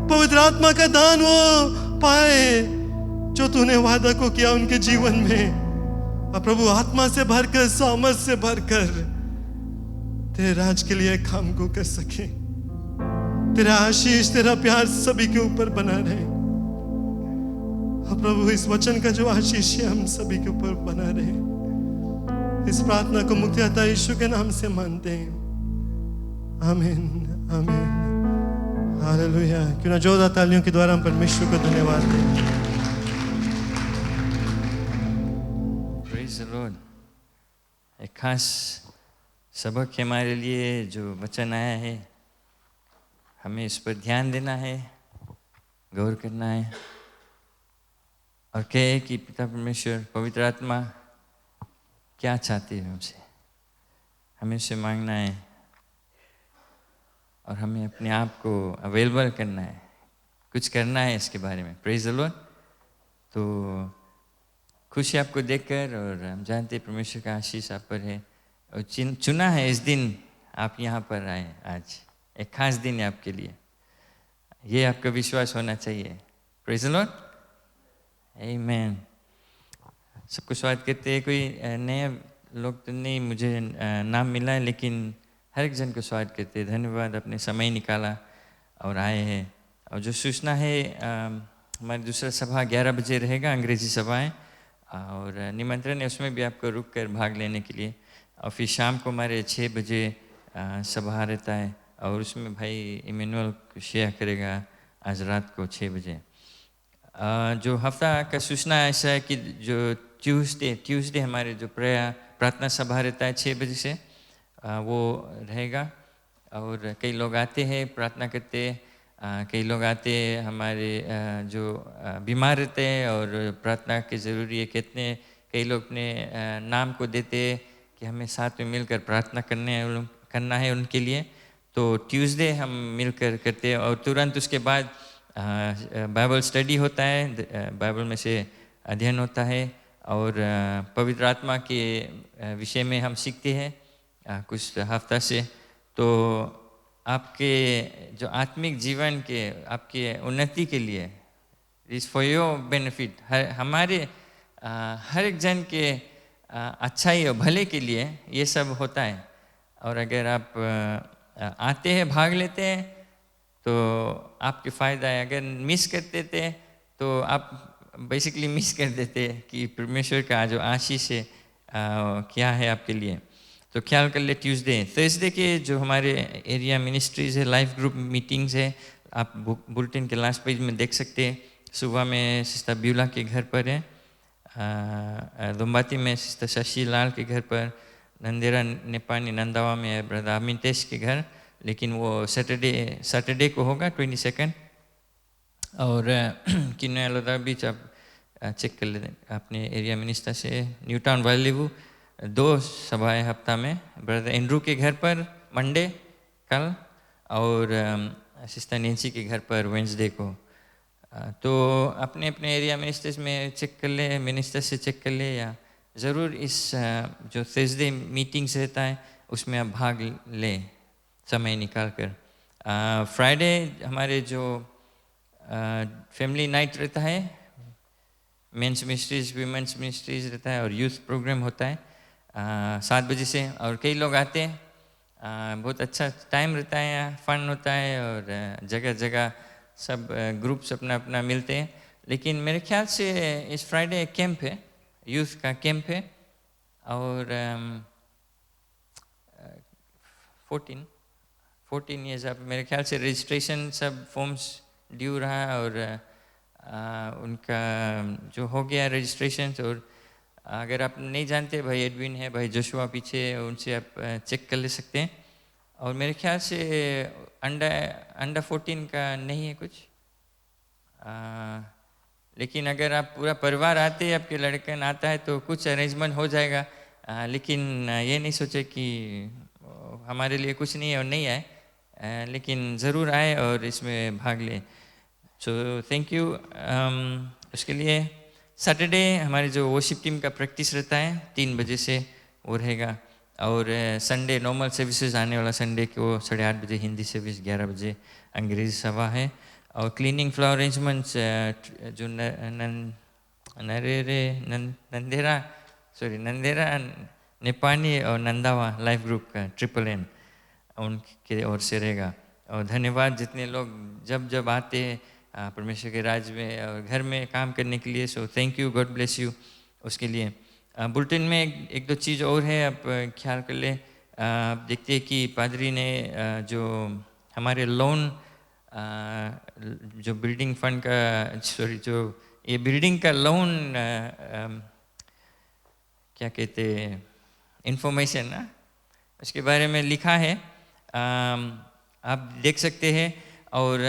पवित्र आत्मा का दान वो पाए जो तूने वादा को किया उनके जीवन में। और प्रभु आत्मा से भरकर, सामर्थ्य से भरकर तेरे राज के लिए काम को कर सके। तेरा आशीष, तेरा प्यार सभी के ऊपर बना रहे। और प्रभु इस वचन का जो आशीष है हम सभी के ऊपर बना रहे। इस प्रार्थना को मुक्तिदाता यीशु के नाम से मानते हैं, आमीन, आमीन, हालेलुया। क्यों ना जोरदार तालियों के द्वारा हम परमेश्वर को धन्यवाद दें। Praise the Lord. एक खास सबक हमारे लिए जो वचन आया है, हमें इस पर ध्यान देना है, गौर करना है, और कहे कि पिता परमेश्वर, पवित्र आत्मा क्या चाहती है हमसे, हमें उससे मांगना है और हमें अपने आप को अवेलेबल करना है, कुछ करना है इसके बारे में। Praise the Lord. तो खुशी आपको देखकर, और हम जानते हैं परमेश्वर का आशीष आप पर है, और चुना है इस दिन आप यहाँ पर आए। आज एक खास दिन है आपके लिए, ये आपका विश्वास होना चाहिए। प्रेज़ द लॉर्ड, आमीन। सबको स्वागत करते हैं। कोई नए लोग तो नहीं, मुझे नाम मिला है, लेकिन हर एक जन को स्वागत करते हैं। धन्यवाद, अपने समय निकाला और आए हैं। और जो सूचना है, हमारी दूसरा सभा 11 बजे रहेगा, अंग्रेजी सभा है, और निमंत्रण है उसमें भी आपको रुक कर भाग लेने के लिए। और फिर शाम को हमारे 6 बजे सभा रहता है, और उसमें भाई इमैनुअल शेयर करेगा आज रात को 6 बजे। जो हफ्ता का सूचना ऐसा है कि जो ट्यूसडे हमारे जो प्रार्थना सभा रहता है 6 बजे से, वो रहेगा। और कई लोग आते हैं प्रार्थना करते, कई लोग आते हैं हमारे जो बीमार रहते हैं और प्रार्थना की ज़रूरी है कहते हैं, कई लोग अपने नाम को देते हैं कि हमें साथ में मिलकर प्रार्थना करना है उनके लिए। तो ट्यूसडे हम मिलकर करते हैं और तुरंत उसके बाद बाइबल स्टडी होता है, बाइबल में से अध्ययन होता है और पवित्र आत्मा के विषय में हम सीखते हैं कुछ हफ्ता से। तो आपके जो आत्मिक जीवन के आपके उन्नति के लिए, इज फॉर योर बेनिफिट, हमारे हर एक जन के अच्छाई और भले के लिए ये सब होता है। और अगर आप आते हैं, भाग लेते हैं तो आपके फ़ायदा है। अगर मिस करते थे तो आप बेसिकली मिस कर देते कि परमेश्वर का जो आशीष है क्या है आपके लिए। तो ख्याल कर ले। थर्सडे के जो हमारे एरिया मिनिस्ट्रीज है, लाइफ ग्रुप मीटिंग्स है, आप बुलेटिन के लास्ट पेज में देख सकते हैं। सुबह में सिस्टर ब्यूला के घर पर है, दुम्बाती में सिस्टर शशि लाल के घर पर, नंदेरा नेपानी नंदावा में है ब्रदर अमितेश के घर, लेकिन वो सैटरडे को होगा 22। और किन्नलोदा बीच आप चेक कर लेते अपने एरिया मिनिस्टर से। न्यू टाउन वैलीवू 2 सभाएं हफ्ता में, ब्रदर एंड्रू के घर पर मंडे कल और सिस्टर नेंसी के घर पर वेंसडे को। तो अपने अपने एरिया मिनिस्टर्स में चेक कर ले, मिनिस्टर से चेक कर ले, या ज़रूर इस जो थर्सडे मीटिंग्स रहता है उसमें आप भाग लें समय निकाल कर। फ्राइडे हमारे जो फैमिली नाइट रहता है, मेंस मिनिस्ट्रीज वीमेंस मिनिस्ट्रीज रहता है और यूथ प्रोग्राम होता है 7 बजे से। और कई लोग आते हैं, बहुत अच्छा टाइम रहता है, यहाँ फन होता है और जगह जगह सब ग्रुप्स अपना अपना मिलते हैं। लेकिन मेरे ख्याल से इस फ्राइडे कैंप है, यूथ का कैंप है और 14 ईयर्स आप मेरे ख्याल से रजिस्ट्रेशन सब फॉर्म्स ड्यू रहा और उनका जो हो गया रजिस्ट्रेशन। और अगर आप नहीं जानते, भाई एडविन है, भाई जोशुआ पीछे, उनसे आप चेक कर ले सकते हैं। और मेरे ख्याल से अंडर 14 का नहीं है कुछ, लेकिन अगर आप पूरा परिवार आते हैं, आपके लड़कन आता है तो कुछ अरेंजमेंट हो जाएगा। लेकिन ये नहीं सोचे कि हमारे लिए कुछ नहीं है और नहीं आए, लेकिन ज़रूर आए और इसमें भाग लें। So thank you. उसके लिए सैटरडे हमारे जो वर्शिप टीम का प्रैक्टिस रहता है 3 बजे से वो रहेगा। और संडे नॉर्मल सर्विसेज, आने वाला संडे को 8:30 बजे हिंदी सर्विस, 11 बजे अंग्रेजी सभा है। और क्लीनिंग फ्लोर अरेंजमेंट्स जो नंदेरा नेपानी और नंदावा लाइफ ग्रुप का NNN उनके ओर से रहेगा। और धन्यवाद जितने लोग जब आते हैं परमेश्वर के राज्य में और घर में काम करने के लिए। So thank you, God bless you उसके लिए। बुलेटिन में एक दो चीज़ और है, आप ख्याल कर ले। आप देखते हैं कि पादरी ने जो हमारे लोन जो बिल्डिंग फंड का जो ये बिल्डिंग का लोन क्या कहते हैं इंफॉर्मेशन ना, उसके बारे में लिखा है, आप देख सकते हैं। और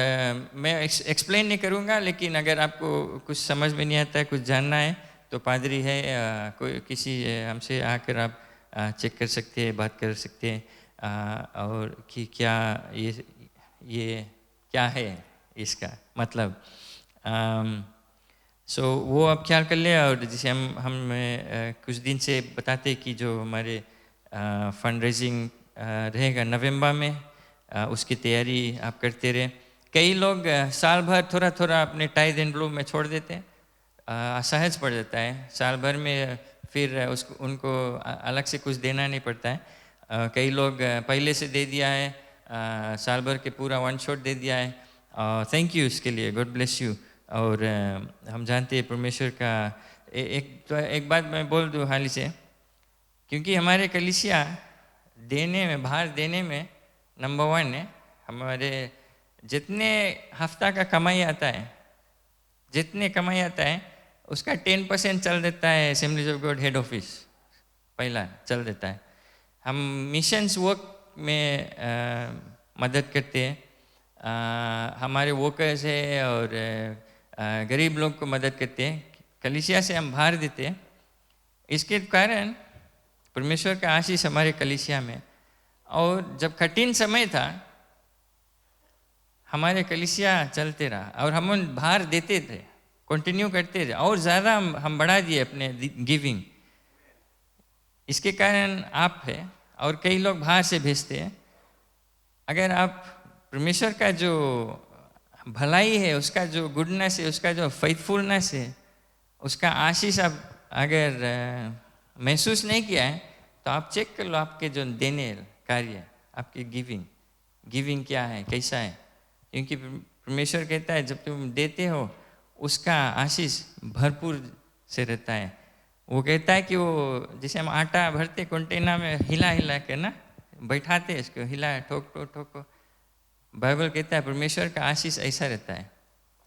मैं एक्सप्लेन नहीं करूँगा, लेकिन अगर आपको कुछ समझ में नहीं आता है, कुछ जानना है, तो पादरी है, कोई किसी हमसे आकर आप चेक कर सकते हैं, बात कर सकते हैं और कि क्या ये क्या है इसका मतलब। सो वो आप ख्याल कर ले। और जैसे हम कुछ दिन से बताते कि जो हमारे फंड रेजिंग रहेगा नवंबर में, उसकी तैयारी आप करते रहे। कई लोग साल भर थोड़ा थोड़ा अपने टाइड एनवेलप में छोड़ देते हैं, असहज पड़ जाता है साल भर में, फिर उनको अलग से कुछ देना नहीं पड़ता है। कई लोग पहले से दे दिया है, साल भर के पूरा 1 शॉट दे दिया है। थैंक यू इसके लिए, गॉड ब्लेस यू। और हम जानते हैं परमेश्वर का एक बात मैं बोल दूँ हाल ही से, क्योंकि हमारे कलीसिया देने में, बाहर देने में नंबर 1 है। हमारे जितने हफ्ता का कमाई आता है, जितने कमाई आता है उसका 10% चल देता है assemblies of God head office, पहला चल देता है। हम मिशंस वर्क में मदद करते हैं, हमारे वर्कर्स है और गरीब लोग को मदद करते हैं, कलीसिया से हम बाहर देते हैं। इसके कारण परमेश्वर का आशीष हमारे कलीसिया में। और जब कठिन समय था हमारे कलीसिया चलते रहा और हम बाहर देते थे, कंटिन्यू करते थे और ज़्यादा हम बढ़ा दिए अपने गिविंग। इसके कारण आप है और कई लोग बाहर से भेजते हैं। अगर आप परमेश्वर का जो भलाई है, उसका जो गुडनेस है, उसका जो फेथफुलनेस है, उसका आशीष आप अगर महसूस नहीं किया है तो आप चेक कर लो आपके जो देने कार्य, आपकी गिविंग क्या है, कैसा है। क्योंकि परमेश्वर कहता है जब तुम देते हो उसका आशीष भरपूर से रहता है। वो कहता है कि वो जैसे हम आटा भरते कंटेनर में हिला हिला के ना बैठाते, इसको हिला ठोक ठोक ठोक, बाइबल कहता है परमेश्वर का आशीष ऐसा रहता है।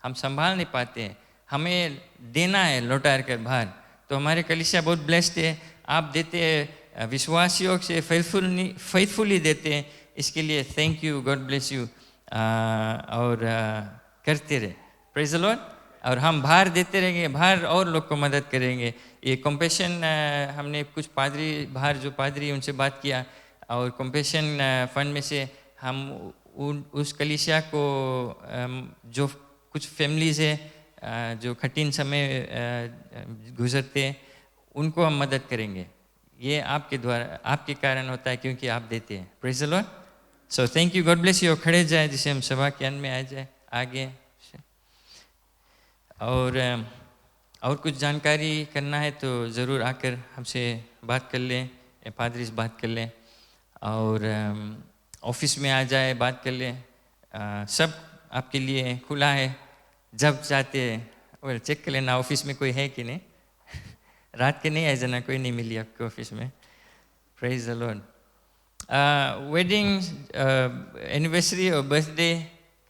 हम संभाल नहीं पाते हैं, हमें देना है लौटा कर बाहर। तो हमारे कलीसिया बहुत ब्लेस्ड है, आप देते हैं विश्वासियों से फेथफुली देते हैं, इसके लिए thank you, God bless you. और करते रहे, प्रेज द लॉर्ड। और हम बाहर देते रहेंगे, बाहर और लोग को मदद करेंगे। ये कंपेशन हमने कुछ पादरी बाहर जो पादरी उनसे बात किया और कंपेशन फंड में से हम उस कलीसिया को जो कुछ फैमिलीज है जो कठिन समय गुजरते हैं उनको हम मदद करेंगे। ये आपके द्वारा, आपके कारण होता है क्योंकि आप देते हैं। Praise the Lord. So thank you, God bless you. खड़े जाए जिसे हम सभा के अंत में आ जाए आगे। और कुछ जानकारी करना है तो ज़रूर आकर हमसे बात कर लें या पादरी से बात कर लें और ऑफिस में आ जाए बात कर लें। सब आपके लिए खुला है, जब चाहते हैं चेक कर लेना ऑफिस में कोई है कि नहीं। रात के नहीं आ जाना, कोई नहीं मिली आपके ऑफिस में। Praise the Lord. Wedding anniversary और बर्थडे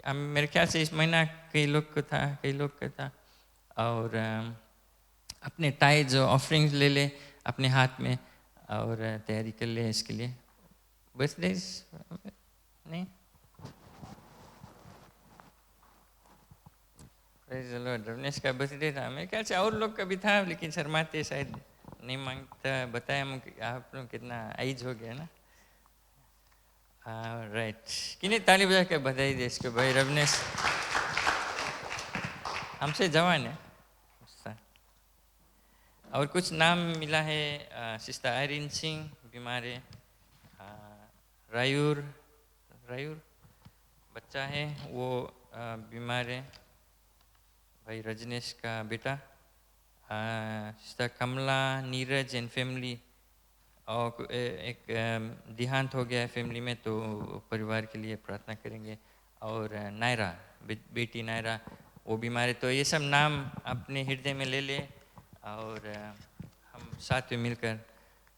मेरे ख्याल से इस महीना कई लोग का था। और अपने टाइज और ऑफरिंग्स ले ले अपने हाथ में और तैयारी कर ले इसके लिए। बर्थडे नहीं, प्रेज द लॉर्ड। रवनेश का बर्थडे था, मेरे ख्याल से और लोग का भी था लेकिन शर्माते शायद नहीं मांगता। बताया आप लोग कितना एज हो गया ना। राइट, किन्हीं ताली बजा के बधाई दे इसको भाई। रवनेश हमसे जवान है। और कुछ नाम मिला है, सिस्टर आयरिन सिंह बीमार है, रायूर बच्चा है वो बीमार है, भाई रजनीश का बेटा, sister Kamala, Neeraj and family. और एक देहांत हो गया है फैमिली में तो परिवार के लिए प्रार्थना करेंगे। और नायरा, बेटी नायरा वो बीमार है। तो ये सब नाम अपने हृदय में ले ले और हम साथ में मिलकर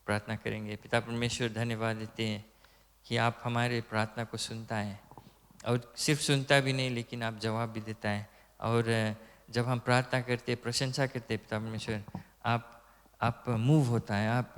प्रार्थना करेंगे। पिता परमेश्वर, धन्यवाद देते हैं कि आप हमारे प्रार्थना को सुनता है और सिर्फ सुनता भी नहीं लेकिन आप जवाब भी देता है। और जब हम प्रार्थना करते, प्रशंसा करते पिता परमेश्वर, आप मूव होता है, आप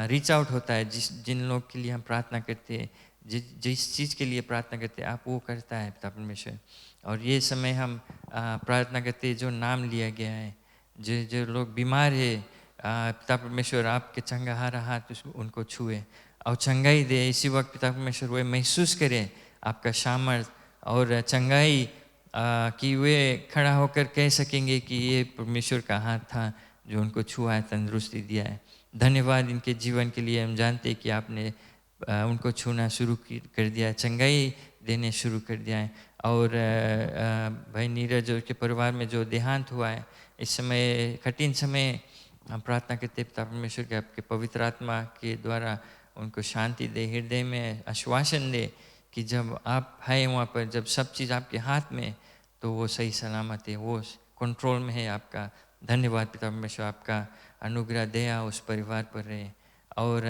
रीच आउट होता है। जिन लोग के लिए हम प्रार्थना करते हैं, जिस चीज़ के लिए प्रार्थना करते हैं, आप वो करता है पिता परमेश्वर। और ये समय हम प्रार्थना करते हैं जो नाम लिया गया है, जो लोग बीमार है पिता परमेश्वर, आपके चंगाहारा हाथ उनको छुए और चंगाई दे। इसी वक्त पिता परमेश्वर वे महसूस करें आपका सामर्थ और चंगाई कि वे खड़ा होकर कह सकेंगे कि ये परमेश्वर का हाथ था जो उनको छुआ है, तंदुरुस्ती दिया है। धन्यवाद इनके जीवन के लिए। हम जानते हैं कि आपने उनको छूना शुरू कर दिया है, चंगाई देने शुरू कर दिया है। और भाई नीरज के परिवार में जो देहांत हुआ है, इस समय कठिन समय हम प्रार्थना करते पिता परमेश्वर के आपके पवित्र आत्मा के द्वारा उनको शांति दे, हृदय में आश्वासन दे कि जब आप हैं वहाँ पर, जब सब चीज़ आपके हाथ में, तो वो सही सलामत है, वो कंट्रोल में है आपका। धन्यवाद पिता परमेश्वर, आपका अनुग्रह दया उस परिवार पर रहे। और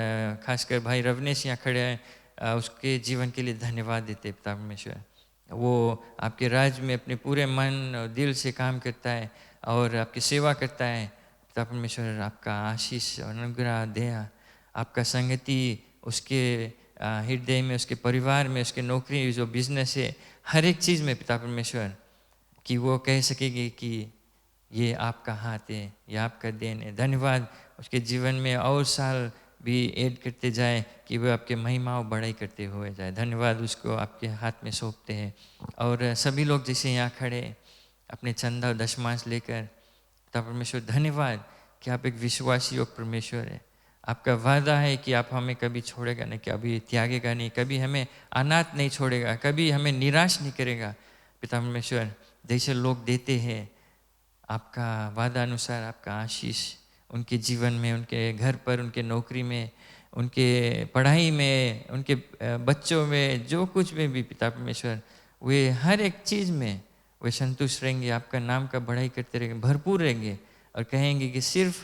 खासकर भाई रवनेश यहाँ खड़े हैं, उसके जीवन के लिए धन्यवाद देते पिता परमेश्वर। वो आपके राज्य में अपने पूरे मन और दिल से काम करता है और आपकी सेवा करता है पिता परमेश्वर। आपका आशीष और अनुग्रह दया, आपका संगति उसके हृदय में, उसके परिवार में, उसके नौकरी, जो बिजनेस है, हर एक चीज़ में पिता परमेश्वर, कि वो कह सकेगी कि ये आपका हाथ है, ये आपका देन है। धन्यवाद, उसके जीवन में और साल भी ऐड करते जाए कि वो आपके महिमाओं बढ़ाई करते हुए जाए। धन्यवाद, उसको आपके हाथ में सौंपते हैं। और सभी लोग जैसे यहाँ खड़े अपने चंदा और दशमांश लेकर, पिता परमेश्वर धन्यवाद कि आप एक विश्वासी योग परमेश्वर है। आपका वादा है कि आप हमें कभी छोड़ेगा नहीं, कभी त्यागेगा नहीं, कभी हमें अनाथ नहीं छोड़ेगा, कभी हमें निराश नहीं करेगा। पिता परमेश्वर, जैसे लोग देते हैं आपका वादा अनुसार, आपका आशीष उनके जीवन में, उनके घर पर, उनके नौकरी में, उनके पढ़ाई में, उनके बच्चों में, जो कुछ में भी पिता परमेश्वर, वे हर एक चीज़ में वे संतुष्ट रहेंगे, आपका नाम का बढ़ाई करते रहेंगे, भरपूर रहेंगे और कहेंगे कि सिर्फ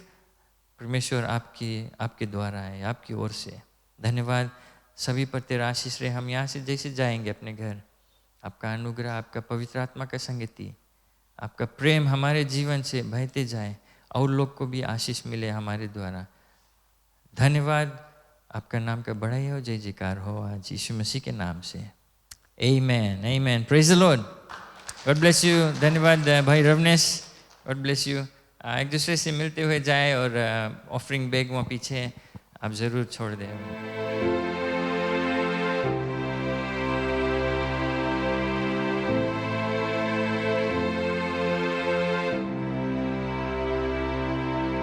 परमेश्वर आपके द्वारा है, आपकी ओर से। धन्यवाद, सभी पर तेरा आशीष रहे। हम यहाँ से जैसे जाएंगे अपने घर, आपका अनुग्रह, आपका पवित्र आत्मा का संगति, आपका प्रेम हमारे जीवन से बहते जाए और लोग को भी आशीष मिले हमारे द्वारा। धन्यवाद, आपका नाम का बढ़ाई हो, जय जयकार हो आज यीशु मसीह के नाम से। Amen, amen, praise the lord, God bless you. धन्यवाद भाई रवनेश, गॉड ब्लेस यू। एक दूसरे से मिलते हुए जाए और ऑफरिंग बैग वहाँ पीछे आप ज़रूर छोड़ दें।